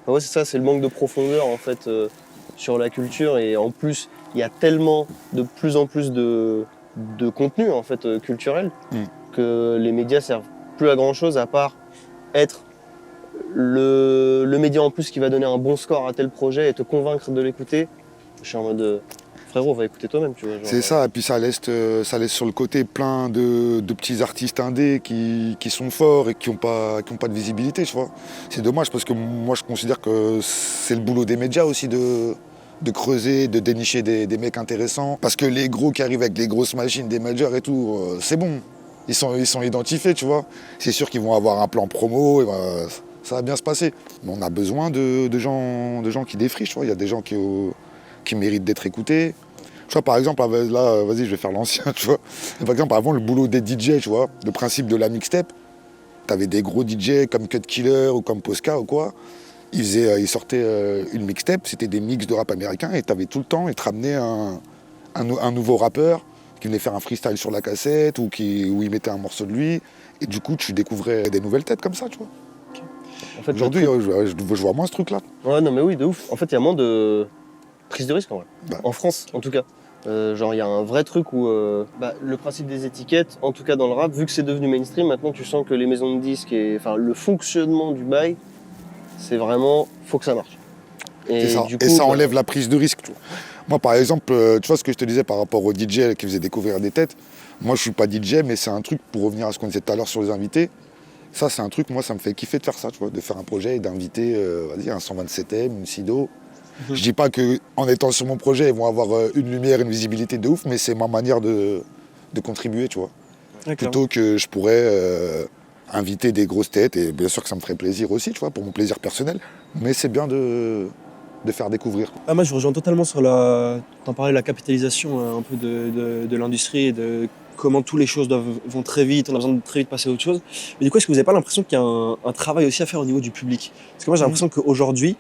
ouais, c'est ça, c'est le manque de profondeur, en fait, sur la culture, et en plus il y a tellement de plus en plus de contenu en fait culturel que les médias servent plus à grand chose à part être le média en plus qui va donner un bon score à tel projet et te convaincre de l'écouter. Je suis en mode frérot, va écouter toi-même, tu vois. C'est ça, et puis ça laisse sur le côté plein de petits artistes indés qui sont forts et qui ont pas de visibilité, tu vois. C'est dommage parce que moi je considère que c'est le boulot des médias aussi de creuser, de dénicher des mecs intéressants. Parce que les gros qui arrivent avec des grosses machines, des majors et tout, c'est bon. Ils sont identifiés, tu vois. C'est sûr qu'ils vont avoir un plan promo, et ça va bien se passer. Mais on a besoin de gens qui défrichent, tu vois. Il y a des gens qui méritent d'être écoutés. Tu vois, par exemple, là, vas-y, je vais faire l'ancien, tu vois. Par exemple, avant, le boulot des DJ, tu vois, le principe de la mixtape, t'avais des gros DJ comme Cut Killer ou comme Posca ou quoi. Ils sortaient une mixtape, c'était des mix de rap américain, et t'avais tout le temps, ils te ramenaient un nouveau rappeur qui venait faire un freestyle sur la cassette ou où il mettait un morceau de lui. Et du coup, tu découvrais des nouvelles têtes comme ça, tu vois. Okay. En fait, Aujourd'hui, je vois moins ce truc-là. Ouais, non, mais oui, de ouf. En fait, il y a moins de prise de risque en vrai. Bah. En France, en tout cas. Genre, il y a un vrai truc où le principe des étiquettes, en tout cas dans le rap, vu que c'est devenu mainstream, maintenant tu sens que les maisons de disques et enfin le fonctionnement du bail, c'est vraiment faut que ça marche. C'est ça. Du coup, Et ça enlève la prise de risque. Tu vois. Moi, par exemple, tu vois ce que je te disais par rapport aux DJ qui faisaient découvrir des têtes. Moi, je suis pas DJ, mais c'est un truc, pour revenir à ce qu'on disait tout à l'heure sur les invités, ça, c'est un truc, moi, ça me fait kiffer de faire ça, tu vois, de faire un projet et d'inviter, vas-y, un 127M, une Sido. Je dis pas qu'en étant sur mon projet, ils vont avoir une lumière, une visibilité de ouf, mais c'est ma manière de contribuer, tu vois. Plutôt que je pourrais inviter des grosses têtes, et bien sûr que ça me ferait plaisir aussi, tu vois, pour mon plaisir personnel, mais c'est bien de faire découvrir. Ah, moi, je rejoins totalement sur t'en parlais, la capitalisation un peu de l'industrie et de comment toutes les choses vont très vite, on a besoin de très vite passer à autre chose. Mais du coup, est-ce que vous n'avez pas l'impression qu'il y a un travail aussi à faire au niveau du public? Parce que moi, j'ai l'impression qu'aujourd'hui,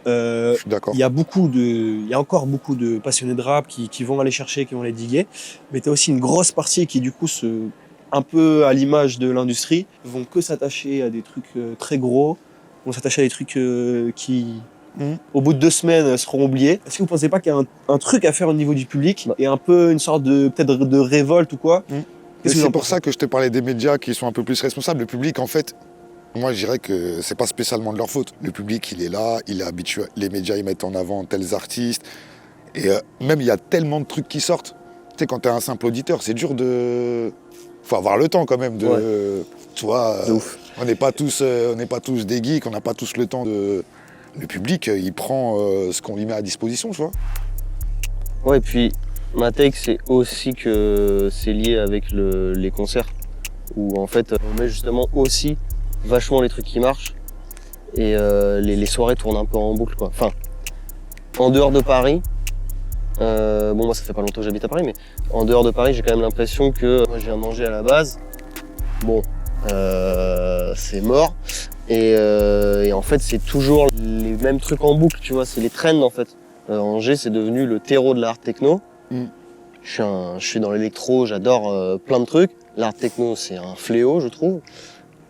Je suis d'accord. il y a encore beaucoup de passionnés de rap qui vont aller chercher, qui vont les diguer, mais tu as aussi une grosse partie qui, du coup, un peu à l'image de l'industrie, vont que s'attacher à des trucs très gros, vont s'attacher à des trucs qui, au bout de 2 semaines, seront oubliés. Est-ce que vous pensez pas qu'il y a un truc à faire au niveau du public et un peu une sorte peut-être de révolte ou quoi? C'est pour ça que je te parlais des médias qui sont un peu plus responsables. Le public, en fait, moi, je dirais que c'est pas spécialement de leur faute. Le public, il est là, il est habitué. Les médias, ils mettent en avant tels artistes. Et même, il y a tellement de trucs qui sortent. Tu sais, quand t'es un simple auditeur, c'est dur de... Faut avoir le temps quand même de... Ouais. Tu vois, De ouf. on n'est pas tous des geeks, on n'a pas tous le temps de... Le public, il prend ce qu'on lui met à disposition, tu vois. Ouais, et puis ma take, c'est aussi que c'est lié avec les concerts, où en fait, on met justement aussi vachement les trucs qui marchent, et les soirées tournent un peu en boucle, quoi. Enfin, en dehors de Paris, bon, moi ça fait pas longtemps que j'habite à Paris, mais en dehors de Paris, j'ai quand même l'impression que moi je viens de Angers à la base, bon, c'est mort, et en fait, c'est toujours les mêmes trucs en boucle, tu vois, c'est les trends en fait. Angers, c'est devenu le terreau de l'art techno. Je suis dans l'électro, j'adore plein de trucs. L'art techno, c'est un fléau, je trouve.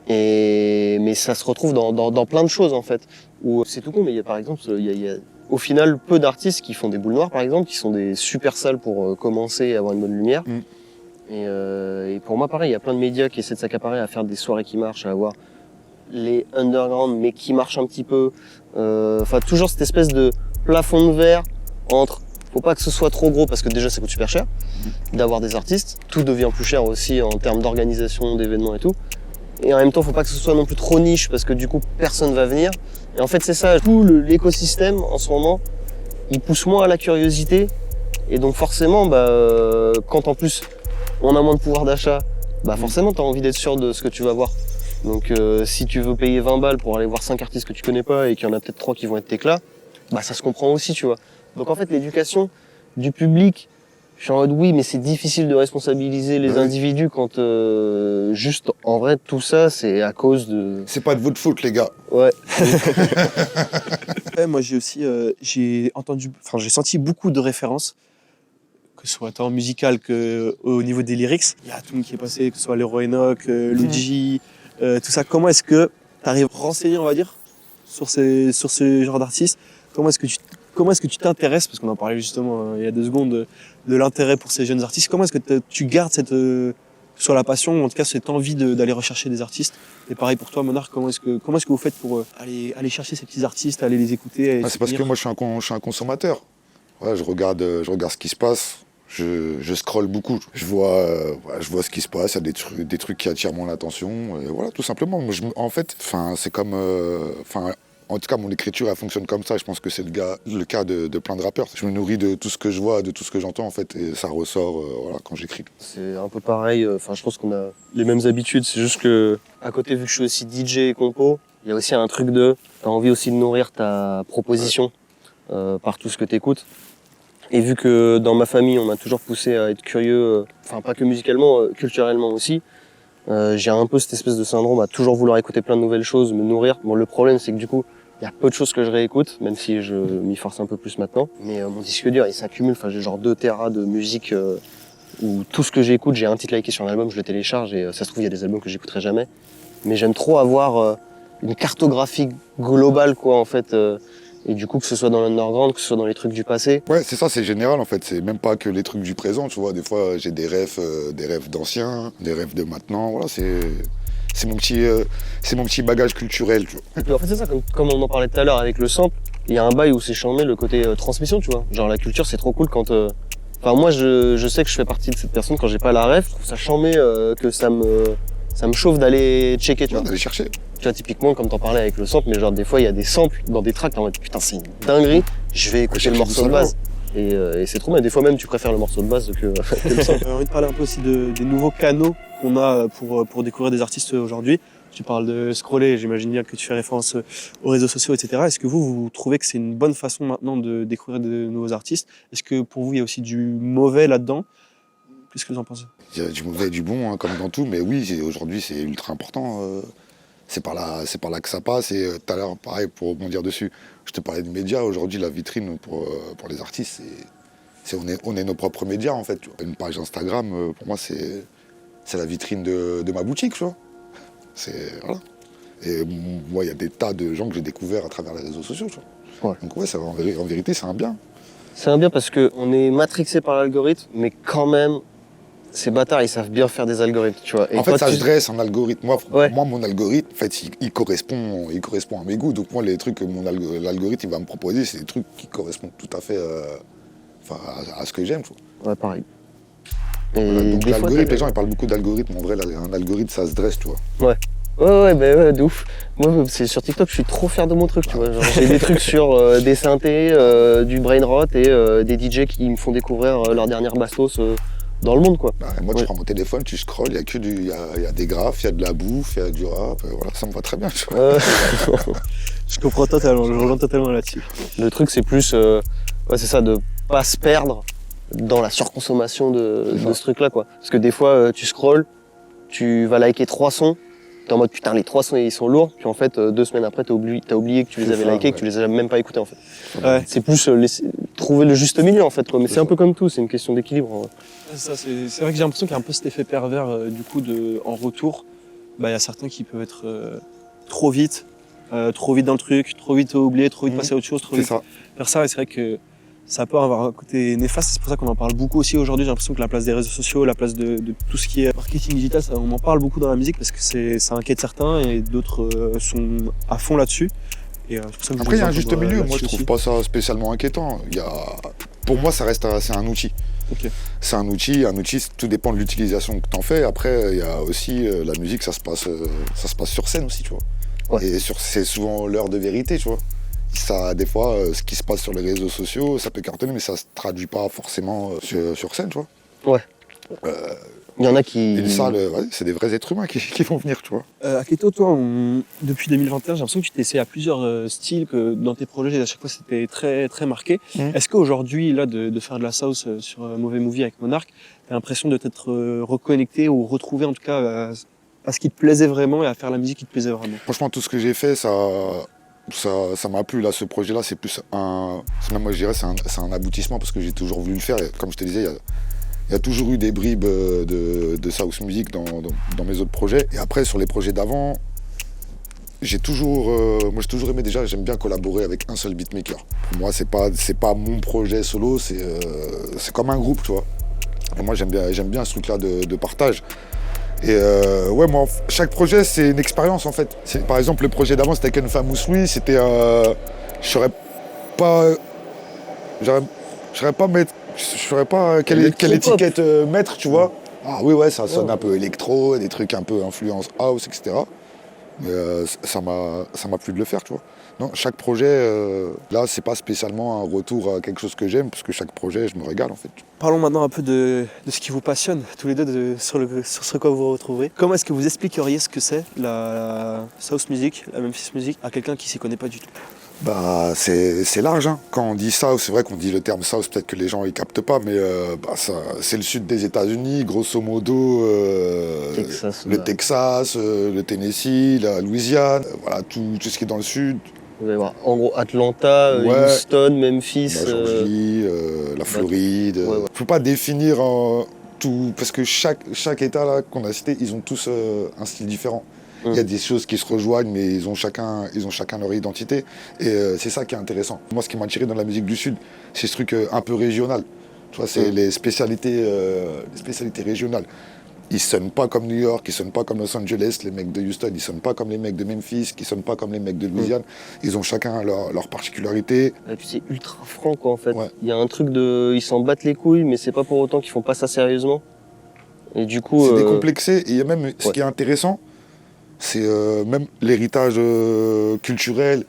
Mais ça se retrouve dans plein de choses, en fait. Où c'est tout con, mais il y a par exemple, il y a au final peu d'artistes qui font des boules noires, par exemple, qui sont des super salles pour commencer et avoir une bonne lumière. Et pour moi, pareil, il y a plein de médias qui essaient de s'accaparer à faire des soirées qui marchent, à avoir les underground, mais qui marchent un petit peu. Enfin, toujours cette espèce de plafond de verre entre... Faut pas que ce soit trop gros parce que déjà ça coûte super cher d'avoir des artistes. Tout devient plus cher aussi en termes d'organisation, d'événements et tout. Et en même temps, faut pas que ce soit non plus trop niche parce que du coup, personne va venir. Et en fait, c'est ça, tout l'écosystème en ce moment, il pousse moins à la curiosité. Et donc forcément, quand en plus on a moins de pouvoir d'achat, forcément t'as envie d'être sûr de ce que tu vas voir. Donc si tu veux payer 20 balles pour aller voir 5 artistes que tu connais pas et qu'il y en a peut-être 3 qui vont être t'éclat, ça se comprend aussi, tu vois. Donc en fait, l'éducation du public, je suis en mode oui, mais c'est difficile de responsabiliser les individus quand juste, en vrai, tout ça, c'est à cause de... C'est pas de votre faute, les gars. Ouais. Ouais, moi, j'ai aussi j'ai senti beaucoup de références, que ce soit tant musical qu'au niveau des lyrics. Il y a tout le monde qui est passé, que ce soit Leroy Enoch, Luigi, tout ça. Comment est-ce que tu arrives à renseigner, on va dire, sur ce genre d'artistes? Comment est-ce que tu t'intéresses, parce qu'on en parlait justement il y a 2 secondes, de l'intérêt pour ces jeunes artistes. Comment est-ce que tu gardes soit la passion, ou en tout cas cette envie d'aller rechercher des artistes? Et pareil pour toi, Monarch, comment est-ce que vous faites pour aller chercher ces petits artistes, aller les écouter? C'est parce que moi je suis un consommateur. Ouais, je regarde ce qui se passe. Je scrolle beaucoup. Je vois ce qui se passe. Il y a des trucs qui attirent mon attention. Et voilà, tout simplement. Moi, c'est comme... En tout cas, mon écriture, elle fonctionne comme ça. Je pense que c'est le cas de plein de rappeurs. Je me nourris de tout ce que je vois, de tout ce que j'entends, en fait, et ça ressort quand j'écris. C'est un peu pareil. Je pense qu'on a les mêmes habitudes. C'est juste que, à côté, vu que je suis aussi DJ et compo, il y a aussi un truc t'as envie aussi de nourrir ta proposition par tout ce que t'écoutes. Et vu que dans ma famille, on m'a toujours poussé à être curieux, pas que musicalement, culturellement aussi, j'ai un peu cette espèce de syndrome à toujours vouloir écouter plein de nouvelles choses, me nourrir. Bon, le problème, c'est que du coup, il y a peu de choses que je réécoute, même si je m'y force un peu plus maintenant. Mais mon disque dur, il s'accumule. J'ai genre 2 téras de musique où tout ce que j'écoute, j'ai un titre liké sur un album, je le télécharge et ça se trouve, il y a des albums que j'écouterai jamais. Mais j'aime trop avoir une cartographie globale, quoi, en fait. Et du coup, que ce soit dans l'underground, que ce soit dans les trucs du passé. Ouais, c'est ça, c'est général en fait. C'est même pas que les trucs du présent, tu vois. Des fois, j'ai des rêves d'anciens, des rêves de maintenant. Voilà, c'est mon petit bagage culturel, tu vois. Et puis en fait, c'est ça, comme on en parlait tout à l'heure avec le sample, il y a un bail où c'est charmé le côté transmission, tu vois. Genre la culture, c'est trop cool quand. Enfin, moi, je sais que je fais partie de cette personne quand j'ai pas la ref, je trouve ça charmé que ça me chauffe d'aller checker, tu vois. D'aller chercher. Tu vois, typiquement, comme t'en parlais avec le sample, mais genre des fois, il y a des samples dans des tracks, t'es en mode putain, c'est une dinguerie, je vais écouter le morceau de base. Et c'est trop bien. Des fois même, tu préfères le morceau de base que le sample. J'ai envie de parler un peu aussi des nouveaux canaux qu'on a pour découvrir des artistes aujourd'hui. Tu parles de scroller, j'imagine bien que tu fais référence aux réseaux sociaux, etc. Est-ce que vous trouvez que c'est une bonne façon maintenant de découvrir de nouveaux artistes? Est-ce que pour vous, il y a aussi du mauvais là-dedans? Qu'est-ce que vous en pensez? Il y a du mauvais et du bon, hein, comme dans tout, mais oui, aujourd'hui, c'est ultra important. C'est par là que ça passe. Et tout à l'heure, pareil, pour rebondir dessus, je te parlais de médias. Aujourd'hui, la vitrine pour les artistes, on est nos propres médias, en fait. Tu vois. Une page Instagram, pour moi, c'est la vitrine de ma boutique, tu vois. Voilà. Et moi, il y a des tas de gens que j'ai découverts à travers les réseaux sociaux, tu vois. Ouais. Donc ouais, en vérité, c'est un bien. C'est un bien parce qu'on est matrixé par l'algorithme, mais quand même, ces bâtards, ils savent bien faire des algorithmes, tu vois. Et en fait, ça se dresse en algorithme. Moi, mon algorithme, en fait, il correspond à mes goûts. Donc moi, les trucs que l'algorithme il va me proposer, c'est des trucs qui correspondent tout à fait à ce que j'aime, tu vois. Ouais, pareil. Donc l'algorithme, les gens ils parlent beaucoup d'algorithme. En vrai, un algorithme, ça se dresse, tu vois. Ouais, de ouf. Moi, c'est sur TikTok, je suis trop fier de mon truc, tu vois. Genre, j'ai des trucs sur des synthés, du brain rot et des DJ qui me font découvrir leur dernière bastos dans le monde, quoi. Bah, moi, tu prends mon téléphone, tu scrolles, il y a des graphes, il y a de la bouffe, il y a du rap, voilà, ça me va très bien, tu vois. Je comprends totalement, je rejoins totalement là-dessus. Le truc, c'est plus, c'est ça, de pas se perdre dans la surconsommation de ce truc-là, quoi. Parce que des fois, tu scrolles, tu vas liker 3 sons, t'es en mode putain, les 3 sons ils sont lourds, puis en fait, 2 semaines après, t'as oublié que tu les avais likés, que tu les as même pas écoutés, en fait. Ouais. C'est plus trouver le juste milieu, en fait, quoi. Mais c'est un peu comme tout, c'est une question d'équilibre. En vrai. C'est vrai que j'ai l'impression qu'il y a un peu cet effet pervers, du coup, en retour. Bah, il y a certains qui peuvent être trop vite dans le truc, trop vite oublier, trop vite passer à autre chose, trop vite faire ça. Et c'est vrai que ça peut avoir un côté néfaste. C'est pour ça qu'on en parle beaucoup aussi aujourd'hui. J'ai l'impression que la place des réseaux sociaux, la place de tout ce qui est marketing digital, on en parle beaucoup dans la musique parce que ça inquiète certains et d'autres sont à fond là-dessus. Et c'est pour ça que après, il y a un juste milieu. Moi, je aussi. trouve pas ça spécialement inquiétant. Pour moi, c'est un outil. Okay. C'est un outil, tout dépend de l'utilisation que tu en fais. Après, il y a aussi la musique, ça se passe sur scène aussi, tu vois. Ouais. Et c'est souvent l'heure de vérité, tu vois. Ça, des fois, ce qui se passe sur les réseaux sociaux, ça peut cartonner, mais ça se traduit pas forcément sur scène, tu vois. Ouais. Il y en a qui... Et ça, c'est des vrais êtres humains qui vont venir, tu vois. Aketo, toi, depuis 2021, j'ai l'impression que tu t'essayes à plusieurs styles, que dans tes projets, à chaque fois, c'était très, très marqué. Est-ce qu'aujourd'hui, là, de faire de la sauce sur Mauvais Movie avec Monarch, t'as l'impression de t'être reconnecté ou retrouvé, en tout cas, à ce qui te plaisait vraiment et à faire la musique qui te plaisait vraiment? Franchement, tout ce que j'ai fait, ça m'a plu. Là, ce projet-là, c'est plus moi, je dirais, c'est un aboutissement parce que j'ai toujours voulu le faire. Et comme je te disais, il y a toujours eu des bribes de house music dans mes autres projets. Et après, sur les projets d'avant, j'ai toujours aimé déjà, j'aime bien collaborer avec un seul beatmaker. Pour moi, c'est pas mon projet solo, c'est comme un groupe, tu vois. Et moi, j'aime bien ce truc-là de partage. Et moi, chaque projet, c'est une expérience, en fait. Par exemple, le projet d'avant, c'était Ken Famous Louis, c'était... je saurais pas quelle étiquette mettre, tu vois. Ah oui, ouais, ça sonne un peu électro, des trucs un peu influence house, etc. Mais ça m'a plu de le faire, tu vois. Non, chaque projet, là, c'est pas spécialement un retour à quelque chose que j'aime, parce que chaque projet, je me régale, en fait. Parlons maintenant un peu de ce qui vous passionne, tous les deux, sur ce quoi vous vous retrouvez. Comment est-ce que vous expliqueriez ce que c'est la house music, la Memphis music, à quelqu'un qui s'y connaît pas du tout? Bah, c'est large, hein. Quand on dit South, c'est vrai qu'on dit le terme South, peut-être que les gens ils captent pas, mais c'est le sud des États-Unis, grosso modo, Texas, le Texas, le Tennessee, la Louisiane, voilà, tout ce qui est dans le sud. Vous allez voir, en gros, Atlanta, Houston, Memphis... La Georgie, la Floride. Ouais. Faut pas définir tout, parce que chaque État là qu'on a cité, ils ont tous un style différent. Il y a des choses qui se rejoignent, mais ils ont chacun leur identité. Et c'est ça qui est intéressant. Moi, ce qui m'a attiré dans la musique du Sud, c'est ce truc un peu régional. Tu vois, c'est les spécialités régionales. Ils sonnent pas comme New York, ils sonnent pas comme Los Angeles, les mecs de Houston, ils sonnent pas comme les mecs de Memphis, qui sonnent pas comme les mecs de Louisiane. Ils ont chacun leur particularité. Et puis c'est ultra franc, quoi, en fait. Ouais. Il y a un truc de... Ils s'en battent les couilles, mais c'est pas pour autant qu'ils font pas ça sérieusement. Et du coup... C'est décomplexé. Et il y a même, ce qui est intéressant, c'est même l'héritage culturel,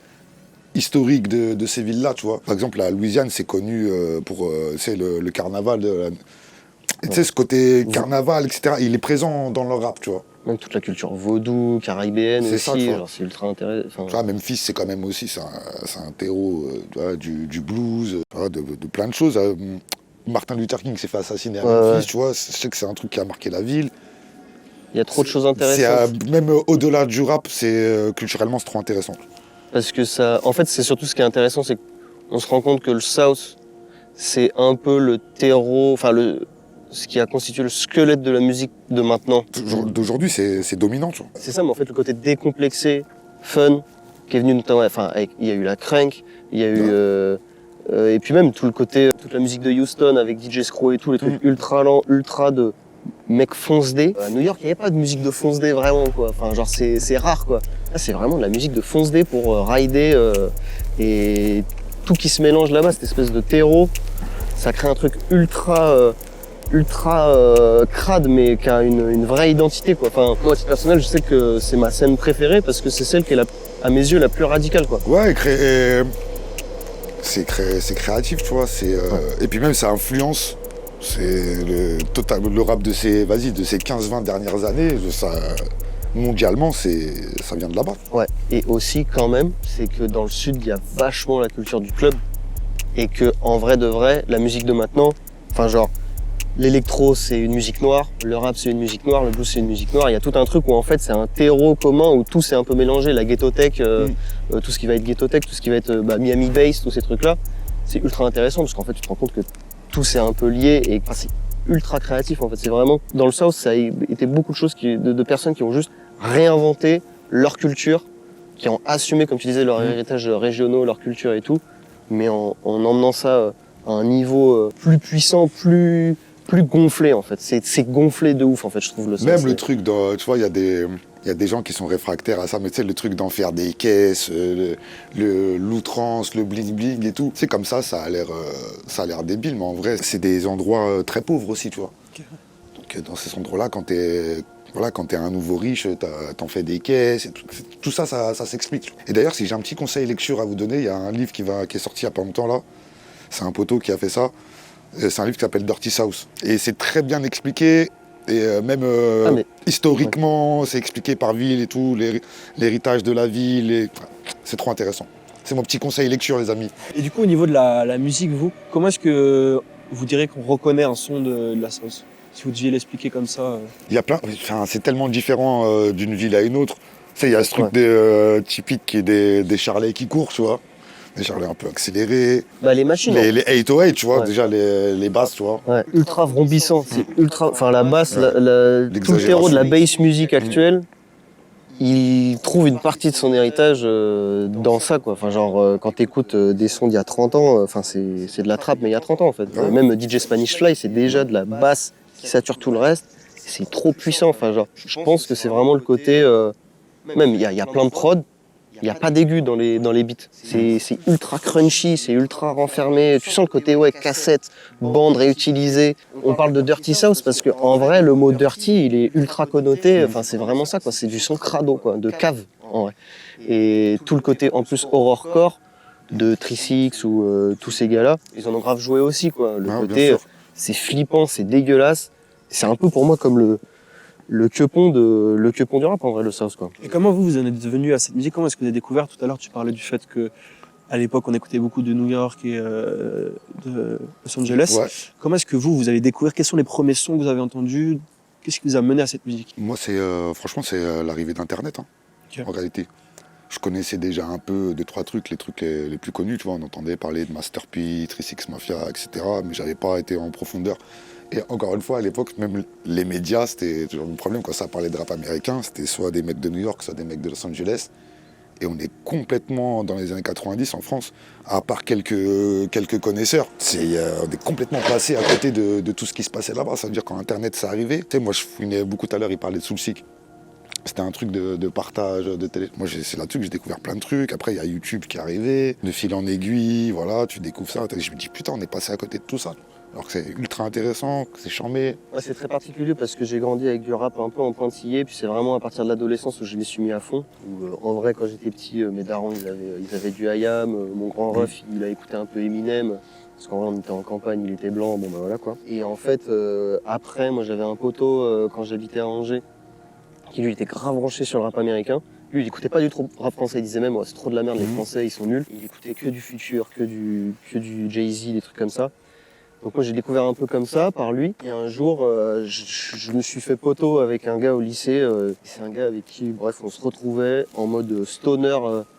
historique de ces villes-là, tu vois. Par exemple, la Louisiane, c'est connu pour le carnaval. Et tu sais, ce côté carnaval, etc., il est présent dans le rap, tu vois. Même toute la culture vaudou, caribéenne C'est aussi, ça, tu vois. genre c'est ultra intéressant. Tu vois, Memphis, c'est quand même aussi, c'est un terreau tu vois, du blues, tu vois, de plein de choses. Martin Luther King s'est fait assassiner à Memphis, tu vois. Je sais que c'est un truc qui a marqué la ville. Il y a trop de choses intéressantes. Même au-delà du rap, culturellement, c'est trop intéressant. Parce que ça... En fait, c'est surtout ce qui est intéressant, c'est qu'on se rend compte que le South, c'est un peu le terreau, enfin ce qui a constitué le squelette de la musique de maintenant. D'aujourd'hui, c'est dominant, tu vois. C'est ça, mais en fait, le côté décomplexé, fun, qui est venu notamment... Enfin, il y a eu la Crank, il y a eu... et puis même tout le côté, toute la musique de Houston avec DJ Screw et tout, les trucs ultra lents, ultra de mecs fonce-dé. À New York, il n'y avait pas de musique de fonce-dé vraiment, quoi. Enfin, genre, c'est rare, quoi. Là, c'est vraiment de la musique de fonce-dé pour rider et tout qui se mélange là-bas, cette espèce de terreau. Ça crée un truc ultra crade, mais qui a une vraie identité, quoi. Enfin, moi, à titre personnel, je sais que c'est ma scène préférée parce que c'est celle qui est, à mes yeux, la plus radicale, quoi. Ouais, c'est créatif, tu vois. Et puis même, ça influence. C'est le rap de ces 15-20 dernières années, mondialement, ça vient de là-bas. Ouais, et aussi, quand même, c'est que dans le Sud, il y a vachement la culture du club. Et que, en vrai de vrai, la musique de maintenant, enfin, genre, l'électro, c'est une musique noire, le rap, c'est une musique noire, le blues, c'est une musique noire. Il y a tout un truc où, en fait, c'est un terreau commun où tout s'est un peu mélangé. La ghetto tech, tout ce qui va être ghetto tech, tout ce qui va être Miami bass, tous ces trucs-là. C'est ultra intéressant parce qu'en fait, tu te rends compte que tout c'est un peu lié et c'est ultra créatif, en fait. C'est vraiment, dans le South, ça a été beaucoup de choses de personnes qui ont juste réinventé leur culture, qui ont assumé, comme tu disais, leur héritage régionaux, leur culture et tout, mais en emmenant ça à un niveau plus puissant, plus gonflé, en fait. C'est gonflé de ouf, en fait, je trouve, le South. Même le truc, tu vois, il y a des gens qui sont réfractaires à ça, mais tu sais, le truc d'en faire des caisses, l'outrance, le bling-bling et tout, c'est comme ça a l'air débile, mais en vrai, c'est des endroits très pauvres aussi, tu vois. Okay. Donc dans ces endroits-là, quand t'es un nouveau riche, t'en fais des caisses, et tout ça, ça s'explique. Et d'ailleurs, si j'ai un petit conseil lecture à vous donner, il y a un livre qui est sorti il y a pas longtemps là, c'est un poteau qui a fait ça, c'est un livre qui s'appelle Dirty South. Et c'est très bien expliqué. Et même historiquement, c'est expliqué par ville et tout, l'héritage de la ville, c'est trop intéressant. C'est mon petit conseil lecture, les amis. Et du coup, au niveau de la musique, comment est-ce que vous direz qu'on reconnaît un son de la sauce? Si vous deviez l'expliquer comme ça. Il y a c'est tellement différent d'une ville à une autre. Tu sais, il y a ce truc typique qui est des charlets qui courent, tu vois. Des charlets un peu accélérés. Bah, les machines. Les 808, tu vois, déjà les basses, tu vois. Ouais, ultra vrombissant. C'est ultra. Enfin, la basse, tout le terreau de la bass music actuelle, il trouve une partie de son héritage dans ça, quoi. Enfin, genre, quand t'écoutes des sons d'il y a 30 ans, enfin, c'est de la trappe, mais il y a 30 ans, en fait. Même DJ Spanish Fly, c'est déjà de la basse qui sature tout le reste. C'est trop puissant. Enfin, genre, je pense que c'est vraiment le côté. Même, il y a plein de prods. Il n'y a pas d'aigu dans les beats. C'est ultra crunchy, c'est ultra renfermé. Tu sens le côté cassette, bande réutilisée. On parle de Dirty South parce qu'en vrai, le mot dirty, il est ultra connoté. Enfin, c'est vraiment ça, quoi. C'est du son crado, quoi, de cave, en vrai. Et tout le côté, en plus, horrorcore de Trisix ou tous ces gars-là, ils en ont grave joué aussi, quoi. Le côté, c'est flippant, c'est dégueulasse. C'est un peu pour moi comme le quepon du rap, en vrai, le South, quoi. Et comment vous en êtes venu à cette musique? Comment est-ce que vous avez découvert? Tout à l'heure, tu parlais du fait que à l'époque, on écoutait beaucoup de New York et de Los Angeles. Ouais. Comment est-ce que vous avez découvert? Quels sont les premiers sons que vous avez entendus? Qu'est-ce qui vous a mené à cette musique? Moi, franchement, c'est l'arrivée d'Internet, en réalité. Je connaissais déjà un peu 2-3 trucs, les trucs les plus connus, tu vois. On entendait parler de Master P, 3 6 Mafia, etc. Mais j'avais pas été en profondeur. Et encore une fois, à l'époque, même les médias, c'était toujours le problème quand ça parlait de rap américain, c'était soit des mecs de New York, soit des mecs de Los Angeles. Et on est complètement dans les années 90 en France, à part quelques connaisseurs. On est complètement passé à côté de tout ce qui se passait là-bas. Ça veut dire quand Internet s'est arrivé, tu sais, moi je fouinais beaucoup tout à l'heure, il parlait de Soulseek. C'était un truc de partage, de télé. Moi, c'est là-dessus que j'ai découvert plein de trucs. Après, il y a YouTube qui est arrivé, de fil en aiguille, voilà, tu découvres ça. Je me dis, putain, on est passé à côté de tout ça. Alors que c'est ultra intéressant, que c'est charmé. Ouais, c'est très particulier parce que j'ai grandi avec du rap un peu en pointillé, puis c'est vraiment à partir de l'adolescence où je m'y suis mis à fond. Où, en vrai, quand j'étais petit, mes darons, ils avaient du IAM, mon grand ref, il a écouté un peu Eminem. Parce qu'en vrai, on était en campagne, il était blanc, bon ben voilà quoi. Et en fait, après, moi j'avais un poteau quand j'habitais à Angers, qui lui était grave branché sur le rap américain. Lui, il écoutait pas du tout rap français, il disait même, ouais, c'est trop de la merde, les Français, ils sont nuls. Il écoutait que du Future, que du Jay-Z, des trucs comme ça. Donc moi, j'ai découvert un peu comme ça, par lui. Et un jour, je me suis fait poteau avec un gars au lycée. C'est un gars avec qui, bref, on se retrouvait en mode stoner,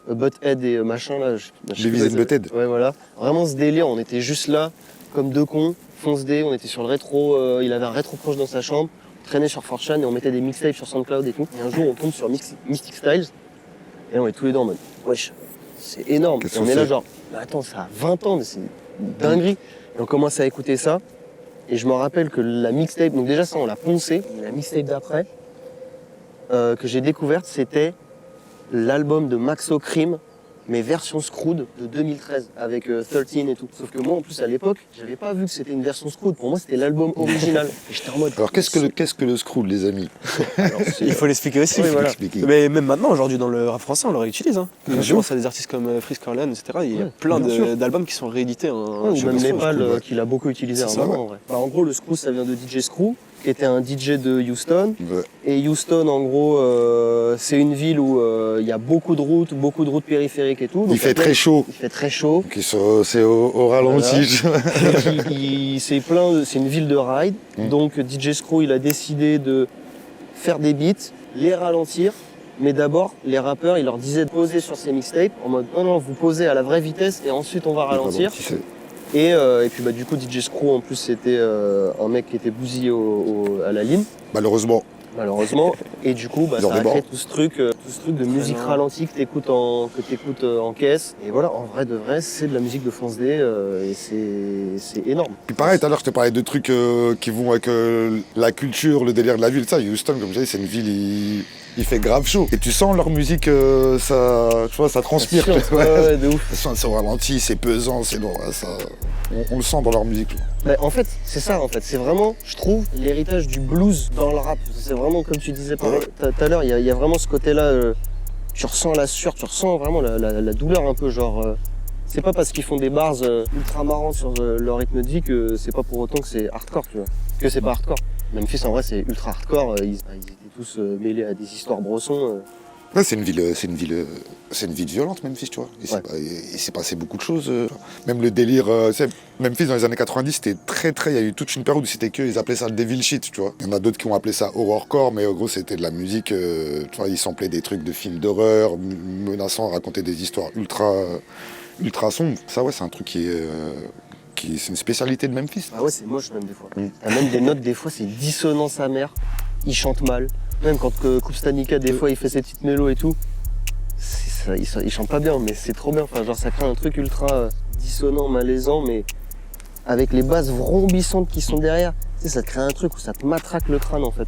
butthead et machin, là. Lévis and Butthead. Ouais, voilà. Vraiment ce délire, on était juste là, comme deux cons, fonce dé, on était sur le rétro, il avait un rétro proche dans sa chambre. Traînait sur 4chan et on mettait des mixtapes sur SoundCloud et tout. Et un jour, on tombe sur Mystic Styles. Et là, on est tous les deux en mode, wesh, c'est énorme. Et on est là genre, mais attends, ça a 20 ans, mais c'est une dinguerie. Et on commence à écouter ça. Et je me rappelle que la mixtape, donc déjà ça, on l'a poncé. Mais la mixtape d'après, que j'ai découverte, c'était l'album de Maxo Cream, mais version Screwed de 2013 avec 13 et tout. Sauf que moi en plus à l'époque, j'avais pas vu que c'était une version Screwed. Pour moi c'était l'album original. Et j'étais en mode. Alors qu'est-ce que le Screwed, les amis? Il faut l'expliquer aussi. Oui, voilà. Mais même maintenant, aujourd'hui, dans le rap français, on le réutilise. Hein. Bien Je sûr. pense à des artistes comme Frisk Orleans, etc. Il y a Ouais, plein bien sûr. d'albums qui sont réédités en Ou même version Népal Screwed, ouais. qu'il a beaucoup utilisé à un C'est ça, moment en vrai. Bah, en gros le Screw ça vient de DJ Screw, qui était un DJ de Houston. Ouais. Et Houston en gros c'est une ville où il y a beaucoup de routes périphériques et tout. Donc, Il fait très chaud. Il fait très chaud. Donc c'est au ralenti. C'est une ville de ride. Donc DJ Screw il a décidé de faire des beats, les ralentir. Mais d'abord, les rappeurs, il leur disait de poser sur ces mixtapes en mode non, vous posez à la vraie vitesse et ensuite on va ralentir. Et puis bah, du coup, DJ Screw en plus c'était un mec qui était bousillé à la ligne, Malheureusement. Et du coup, bah, Ils ont ça a des créé bords. tout ce truc de musique ralentie que t'écoutes en caisse. Et voilà, en vrai de vrai, c'est de la musique de Fonce D et c'est énorme. Puis pareil, tout à l'heure, je te parlais de trucs qui vont avec la culture, le délire de la ville. Ça, Houston, comme je disais, c'est une ville, il fait grave chaud. Et tu sens leur musique, ça transpire. Ouais, de ouf. C'est au ralenti, c'est pesant, c'est lourd. On le sent dans leur musique. Bah, en fait, c'est ça, c'est vraiment, je trouve, l'héritage du blues dans le rap. C'est vraiment, comme tu disais tout à l'heure, il y a vraiment ce côté-là, tu ressens la sueur, tu ressens vraiment la douleur un peu, genre, c'est pas parce qu'ils font des bars ultra marrants sur leur rythme de vie que c'est pas pour autant que c'est hardcore, tu vois. Que c'est pas hardcore. Memphis, en vrai, c'est ultra hardcore, ils étaient tous mêlés à des histoires brossons. Ouais, c'est une ville violente, Memphis, tu vois. Il s'est passé beaucoup de choses. Même le délire, Memphis dans les années 90, c'était il y a eu toute une période où c'était ils appelaient ça le devil shit, tu vois. Il y en a d'autres qui ont appelé ça horrorcore, mais en gros c'était de la musique, tu vois, ils samplaient des trucs de films d'horreur, menaçants, racontaient des histoires ultra sombres. Ça, ouais, c'est un truc c'est une spécialité de Memphis. Ah ouais, c'est moche même des fois. T'as même des notes, des fois, c'est dissonant sa mère. Il chante mal. Même quand Kupstanika, des fois, il fait ses petites mélos et tout. Il chante pas bien, mais c'est trop bien. Enfin, genre, ça crée un truc ultra dissonant, malaisant, mais avec les basses vrombissantes qui sont derrière. Tu sais, ça te crée un truc où ça te matraque le crâne, en fait.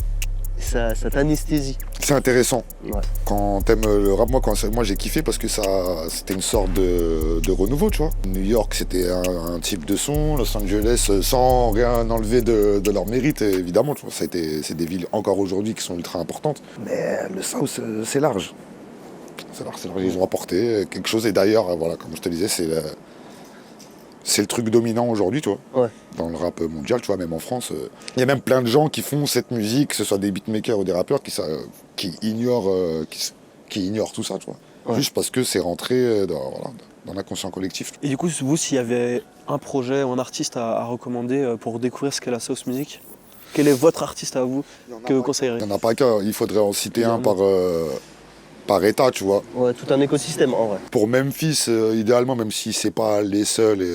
Et ça t'anesthésie. C'est intéressant. Ouais. Quand t'aimes le rap, moi j'ai kiffé parce que c'était une sorte de renouveau, tu vois. New York, c'était un type de son, Los Angeles, sans rien enlever de leur mérite, évidemment, tu vois. C'est des villes encore aujourd'hui qui sont ultra importantes. Mais le South, c'est large. C'est large. Ils ont apporté quelque chose. Et d'ailleurs, voilà, comme je te disais, c'est le truc dominant aujourd'hui, tu vois. Ouais. Dans le rap mondial, tu vois, même en France. Il y a même plein de gens qui font cette musique, que ce soit des beatmakers ou des rappeurs, qui ignorent tout ça, tu vois. Ouais. Juste parce que c'est rentré dans l'inconscient collectif. Et du coup, vous, s'il y avait un projet ou un artiste à recommander pour découvrir ce qu'est la house music, quel est votre artiste à vous que vous conseillerez? Il n'y en a pas qu'un, il faudrait en citer un par état, tu vois. Ouais, tout un écosystème, en vrai. Pour Memphis, idéalement, même si c'est pas les seuls,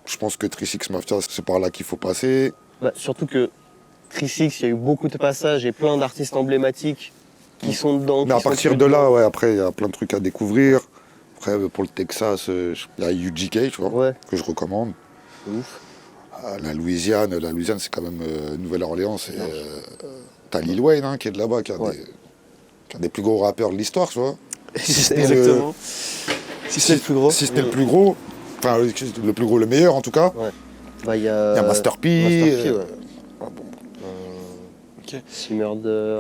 je pense que 3 6 Mafia, c'est par là qu'il faut passer. Surtout que Trisix, il y a eu beaucoup de passages et plein d'artistes emblématiques qui sont dedans. Mais à partir de là, ouais, après, il y a plein de trucs à découvrir. Après, pour le Texas, il y a UGK, tu vois, Ouais, que je recommande. ouf. La Louisiane, c'est quand même Nouvelle-Orléans. T'as Lil Wayne qui est de là-bas, qui a des plus gros rappeurs de l'histoire, tu vois. Exactement. Si c'est le plus gros. Si c'était le plus gros, enfin le plus gros, le meilleur en tout cas. Il y Il y a a Master P. ouais. Ah bon. Ok. Sea Murder,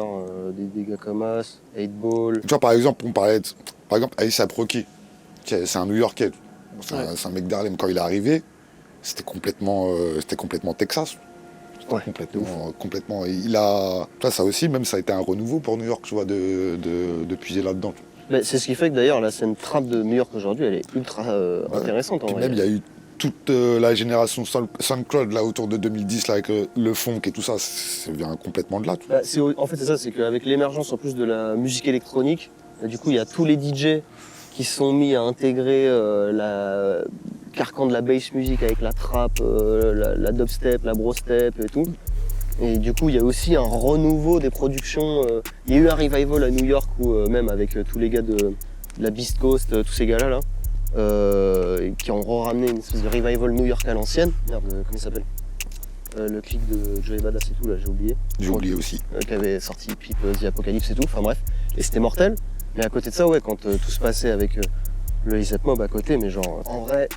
des gars comme As, 8Ball. Tu vois, par exemple, A$AP Rocky, c'est un New-Yorkais. C'est un mec d'Harlem. Quand il est arrivé, c'était complètement Texas. Ouais, Complètement. Et il a. Toi, ça aussi, même ça a été un renouveau pour New York, tu vois, de puiser là-dedans. Mais c'est ce qui fait que d'ailleurs la scène trap de New York aujourd'hui, elle est ultra intéressante en Puis vrai. même, il y a eu toute la génération SoundCloud là autour de 2010 là, avec le funk et tout ça, ça vient complètement de là. Tu vois. En fait, c'est ça, c'est qu'avec l'émergence en plus de la musique électronique, du coup, il y a tous les DJ qui se sont mis à intégrer la carcan de la bass music avec la trap, la dubstep, la brostep et tout. Et du coup, il y a aussi un renouveau des productions. Il y a eu un revival à New York où même avec tous les gars de la Beast Coast, tous ces gars-là, là, qui ont ramené une espèce de revival New York à l'ancienne. Merde, comment il s'appelle le clip de Joey Badass et tout, là, j'ai oublié. J'ai oublié aussi. Qui avait sorti Pip, The Apocalypse et tout, enfin bref. Et c'était mortel. Mais à côté de ça, ouais, quand tout se passait avec le A$AP Mob à côté, mais genre, en vrai,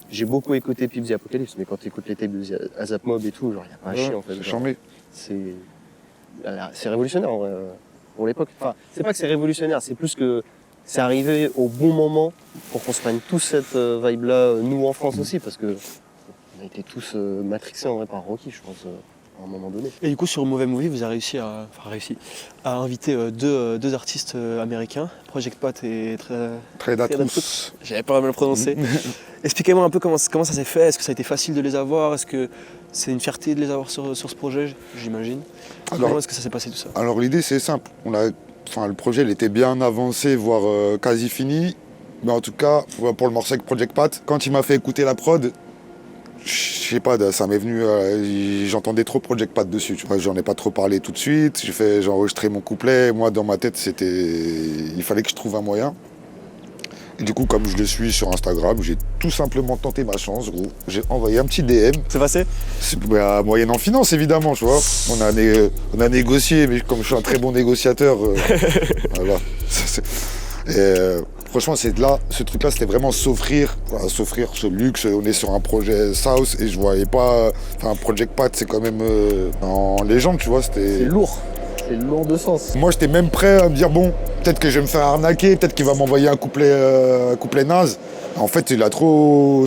j'ai beaucoup écouté Pip, The Apocalypse, mais quand tu écoutes les tapes de A$AP Mob et tout, genre, il n'y a pas à chier en fait. C'est Genre, charmé. c'est révolutionnaire en vrai, pour l'époque. Enfin, c'est pas que c'est révolutionnaire, c'est plus que c'est arrivé au bon moment pour qu'on se prenne tous cette vibe-là, nous en France aussi, parce que on a été tous matrixés en vrai par Rocky, je pense, à un moment donné. Et du coup, sur Mauvais Movie, vous avez réussi à inviter deux artistes américains, Project Pat et Predatous. J'avais pas mal prononcé. Expliquez-moi un peu comment ça s'est fait. Est-ce que ça a été facile de les avoir? Est-ce que c'est une fierté de les avoir sur ce projet, j'imagine? Comment est-ce que ça s'est passé tout ça? Alors l'idée c'est simple. Le projet il était bien avancé, voire quasi fini. Mais en tout cas, pour le morceau avec Project Pat, quand il m'a fait écouter la prod, je sais pas, ça m'est venu, j'entendais trop Project Pat dessus. Tu vois, j'en ai pas trop parlé tout de suite. J'ai enregistré mon couplet. Moi, dans ma tête, il fallait que je trouve un moyen. Et du coup, comme je le suis sur Instagram, j'ai tout simplement tenté ma chance, gros. J'ai envoyé un petit DM. C'est passé? Moyennant finance, évidemment, tu vois. On a négocié, mais comme je suis un très bon négociateur, voilà. Franchement, ce truc-là, c'était vraiment s'offrir ce luxe. On est sur un projet South et je voyais pas. Project Pat, c'est quand même en légende, tu vois. C'est lourd. C'est lourd de sens. Moi, j'étais même prêt à me dire bon, peut-être que je vais me faire arnaquer, peut-être qu'il va m'envoyer un couplet naze. En fait, il a trop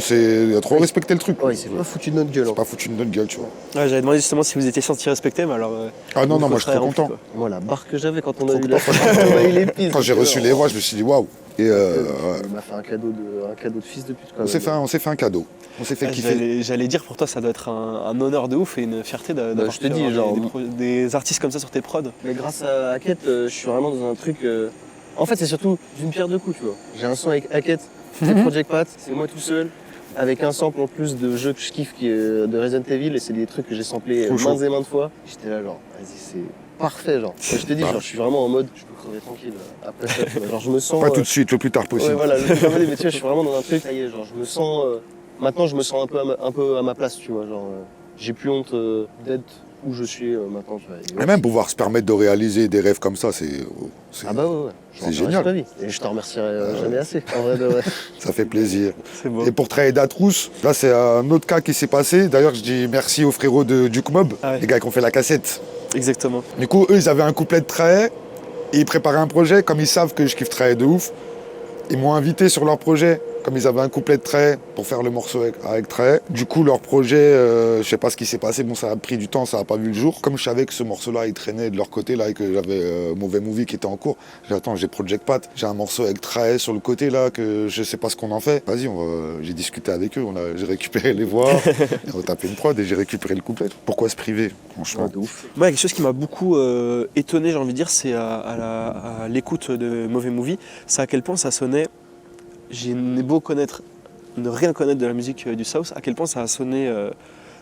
respecté le truc. Ouais, il s'est pas foutu de notre gueule. Il s'est pas foutu de notre gueule, tu vois. Ouais, j'avais demandé justement si vous étiez senti respecté, mais alors. Ah non, moi, je suis trop content. Moi, la barre que j'avais quand on a eu Quand j'ai reçu les voix, je me suis dit waouh. Et il m'a fait un cadeau de fils de pute. On s'est fait un cadeau. On s'est fait kiffer. J'allais dire, pour toi, ça doit être un honneur de ouf et une fierté d'avoir je te dis, genre, des artistes comme ça sur tes prods. Mais grâce à Hackett, je suis vraiment dans un truc. En fait, c'est surtout d'une pierre deux coups, tu vois. J'ai un son avec Hackett, c'est Project Pat, c'est moi tout seul, avec un sample en plus de jeu que je kiffe qui est de Resident Evil, et c'est des trucs que j'ai samplés maintes et maintes fois. J'étais là, genre, vas-y, c'est parfait, genre. Je te dis, genre, je suis vraiment en mode, je peux crever tranquille après ça, tu vois. Genre, je me sens. Pas tout de suite, le plus tard possible. Ouais, voilà, mais tu vois, je suis vraiment dans un truc, ça y est, genre, je me sens. Maintenant, je me sens un peu à ma place, tu vois. Genre, j'ai plus honte d'être où je suis maintenant, tu vois. Et même pouvoir se permettre de réaliser des rêves comme ça, c'est Ah bah ouais. C'est génial. Ta vie. Et je te remercierai jamais assez, en vrai de vrai. Ça fait plaisir. C'est beau. Et pour Predatous, là c'est un autre cas qui s'est passé. D'ailleurs, je dis merci aux frérots de Duke Mob, les gars qui ont fait la cassette. Exactement. Du coup, eux, ils avaient un couplet de Trahe et ils préparaient un projet. Comme ils savent que je kiffe Trahe de ouf, ils m'ont invité sur leur projet. Comme ils avaient un couplet de Trahe pour faire le morceau avec Trahe. Du coup, leur projet, je sais pas ce qui s'est passé. Bon, ça a pris du temps, ça a pas vu le jour. Comme je savais que ce morceau-là, il traînait de leur côté, là, et que j'avais Mauvais Movie qui était en cours. J'ai Project Pat, j'ai un morceau avec Trahe sur le côté, là, que je sais pas ce qu'on en fait. Vas-y, j'ai discuté avec eux, j'ai récupéré les voix, et on a tapé une prod et j'ai récupéré le couplet. Pourquoi se priver, franchement? De ouf. Moi, quelque chose qui m'a beaucoup étonné, j'ai envie de dire, c'est à l'écoute de Mauvais Movie, c'est à quel point ça sonnait. J'ai beau ne rien connaître de la musique du South, à quel point ça a sonné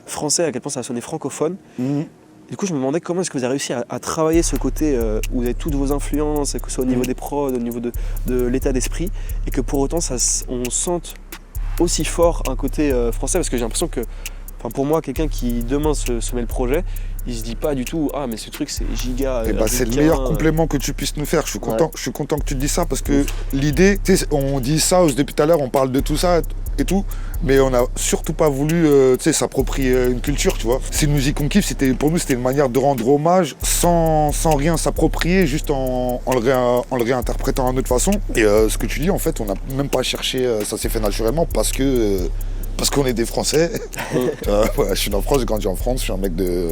français, à quel point ça a sonné francophone. Mhm. Du coup, je me demandais comment est-ce que vous avez réussi à travailler ce côté où vous avez toutes vos influences, que ce soit au niveau des prods, au niveau de l'état d'esprit, et que pour autant, on sente aussi fort un côté français, parce que j'ai l'impression que, pour moi, quelqu'un qui demain se met le projet, il se dit pas du tout ah mais ce truc c'est giga. Et c'est le meilleur complément que tu puisses nous faire. Je suis content que tu te dises ça parce que l'idée, on dit ça depuis tout à l'heure, on parle de tout ça et tout, mais on n'a surtout pas voulu s'approprier une culture, tu vois. Si nous y qu'on kiffe, pour nous c'était une manière de rendre hommage sans rien s'approprier, juste en le réinterprétant à notre façon. Et ce que tu dis, en fait, on n'a même pas cherché, ça s'est fait naturellement parce qu'on est des Français. Je suis en France, j'ai grandi en France, je suis un mec de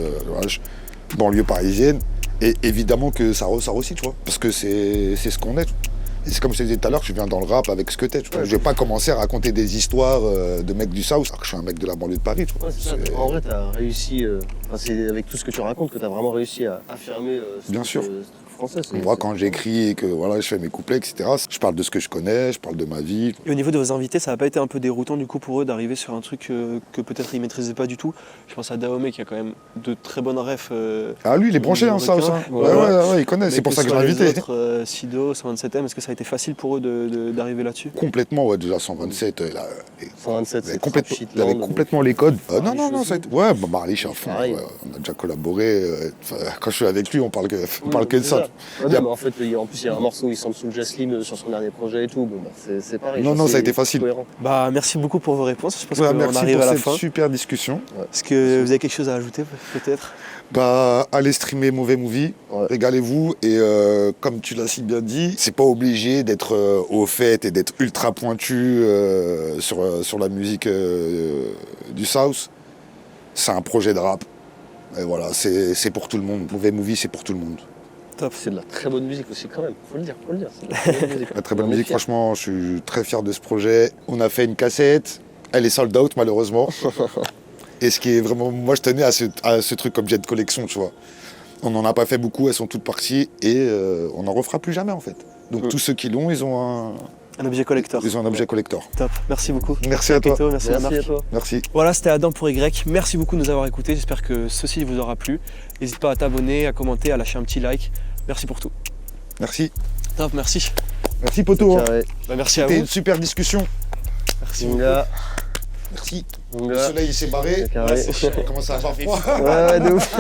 banlieue parisienne. Et évidemment que ça ressort aussi, tu vois. Parce que c'est ce qu'on est. Et c'est comme je te disais tout à l'heure, je viens dans le rap avec ce que t'es. Je vais pas commencer à raconter des histoires de mecs du South, alors que je suis un mec de la banlieue de Paris, tu vois. En vrai, t'as réussi, c'est avec tout ce que tu racontes que t'as vraiment réussi à affirmer Bien sûr. Français. Moi, quand j'écris et que je fais mes couplets, etc., je parle de ce que je connais, je parle de ma vie. Et au niveau de vos invités, ça n'a pas été un peu déroutant du coup pour eux d'arriver sur un truc que peut-être ils maîtrisaient pas du tout? Je pense à Dahomey qui a quand même de très bonnes refs. Ah lui, il est branché en ça aussi. Ouais, il connaît, c'est pour ça que je l'ai invité. Sido, 127M, est-ce que ça a été facile pour eux d'arriver là-dessus? Complètement, ouais, déjà 127. 127, c'est il avait complètement les codes. Non, ça a été... Ouais, Marley, je suis à fond. Ouais, on a déjà collaboré. Quand je suis avec lui, on parle que de ça. Mais en fait, en plus, il y a un morceau où il semble sous Jazz Slim sur son dernier projet et tout. Bon, c'est pareil. Non, ça a été facile. Cohérent. Merci beaucoup pour vos réponses. Je pense qu'on merci arrive pour à la cette fin. super discussion. Est-ce que vous avez quelque chose à ajouter peut-être? Allez streamer Mauvais Movie, régalez-vous. Et comme tu l'as si bien dit, c'est pas obligé d'être au fait et d'être ultra pointu sur la musique du South. C'est un projet de rap. Et voilà, c'est pour tout le monde. Mauvais Movie, c'est pour tout le monde. Top. C'est de la très bonne musique aussi quand même, faut le dire. C'est de la très bonne musique. La très bonne musique, franchement, je suis très fier de ce projet. On a fait une cassette, elle est sold out malheureusement. Et ce qui est vraiment, moi je tenais à ce truc comme Jet Collection, tu vois. On n'en a pas fait beaucoup, elles sont toutes parties et on n'en refera plus jamais en fait. Donc tous ceux qui l'ont, ils ont un objet collector. Ils ont un objet collector. Top, merci beaucoup. Merci à toi. Merci à toi. Merci. Voilà, c'était Adam pour Y. Merci beaucoup de nous avoir écoutés. J'espère que ceci vous aura plu. N'hésite pas à t'abonner, à commenter, à lâcher un petit like. Merci pour tout. Merci. Top, merci. Merci poto. Merci à vous. C'était une super discussion. Merci. Merci. Le soleil s'est barré. On commence à avoir froid. Ouais, de ouf.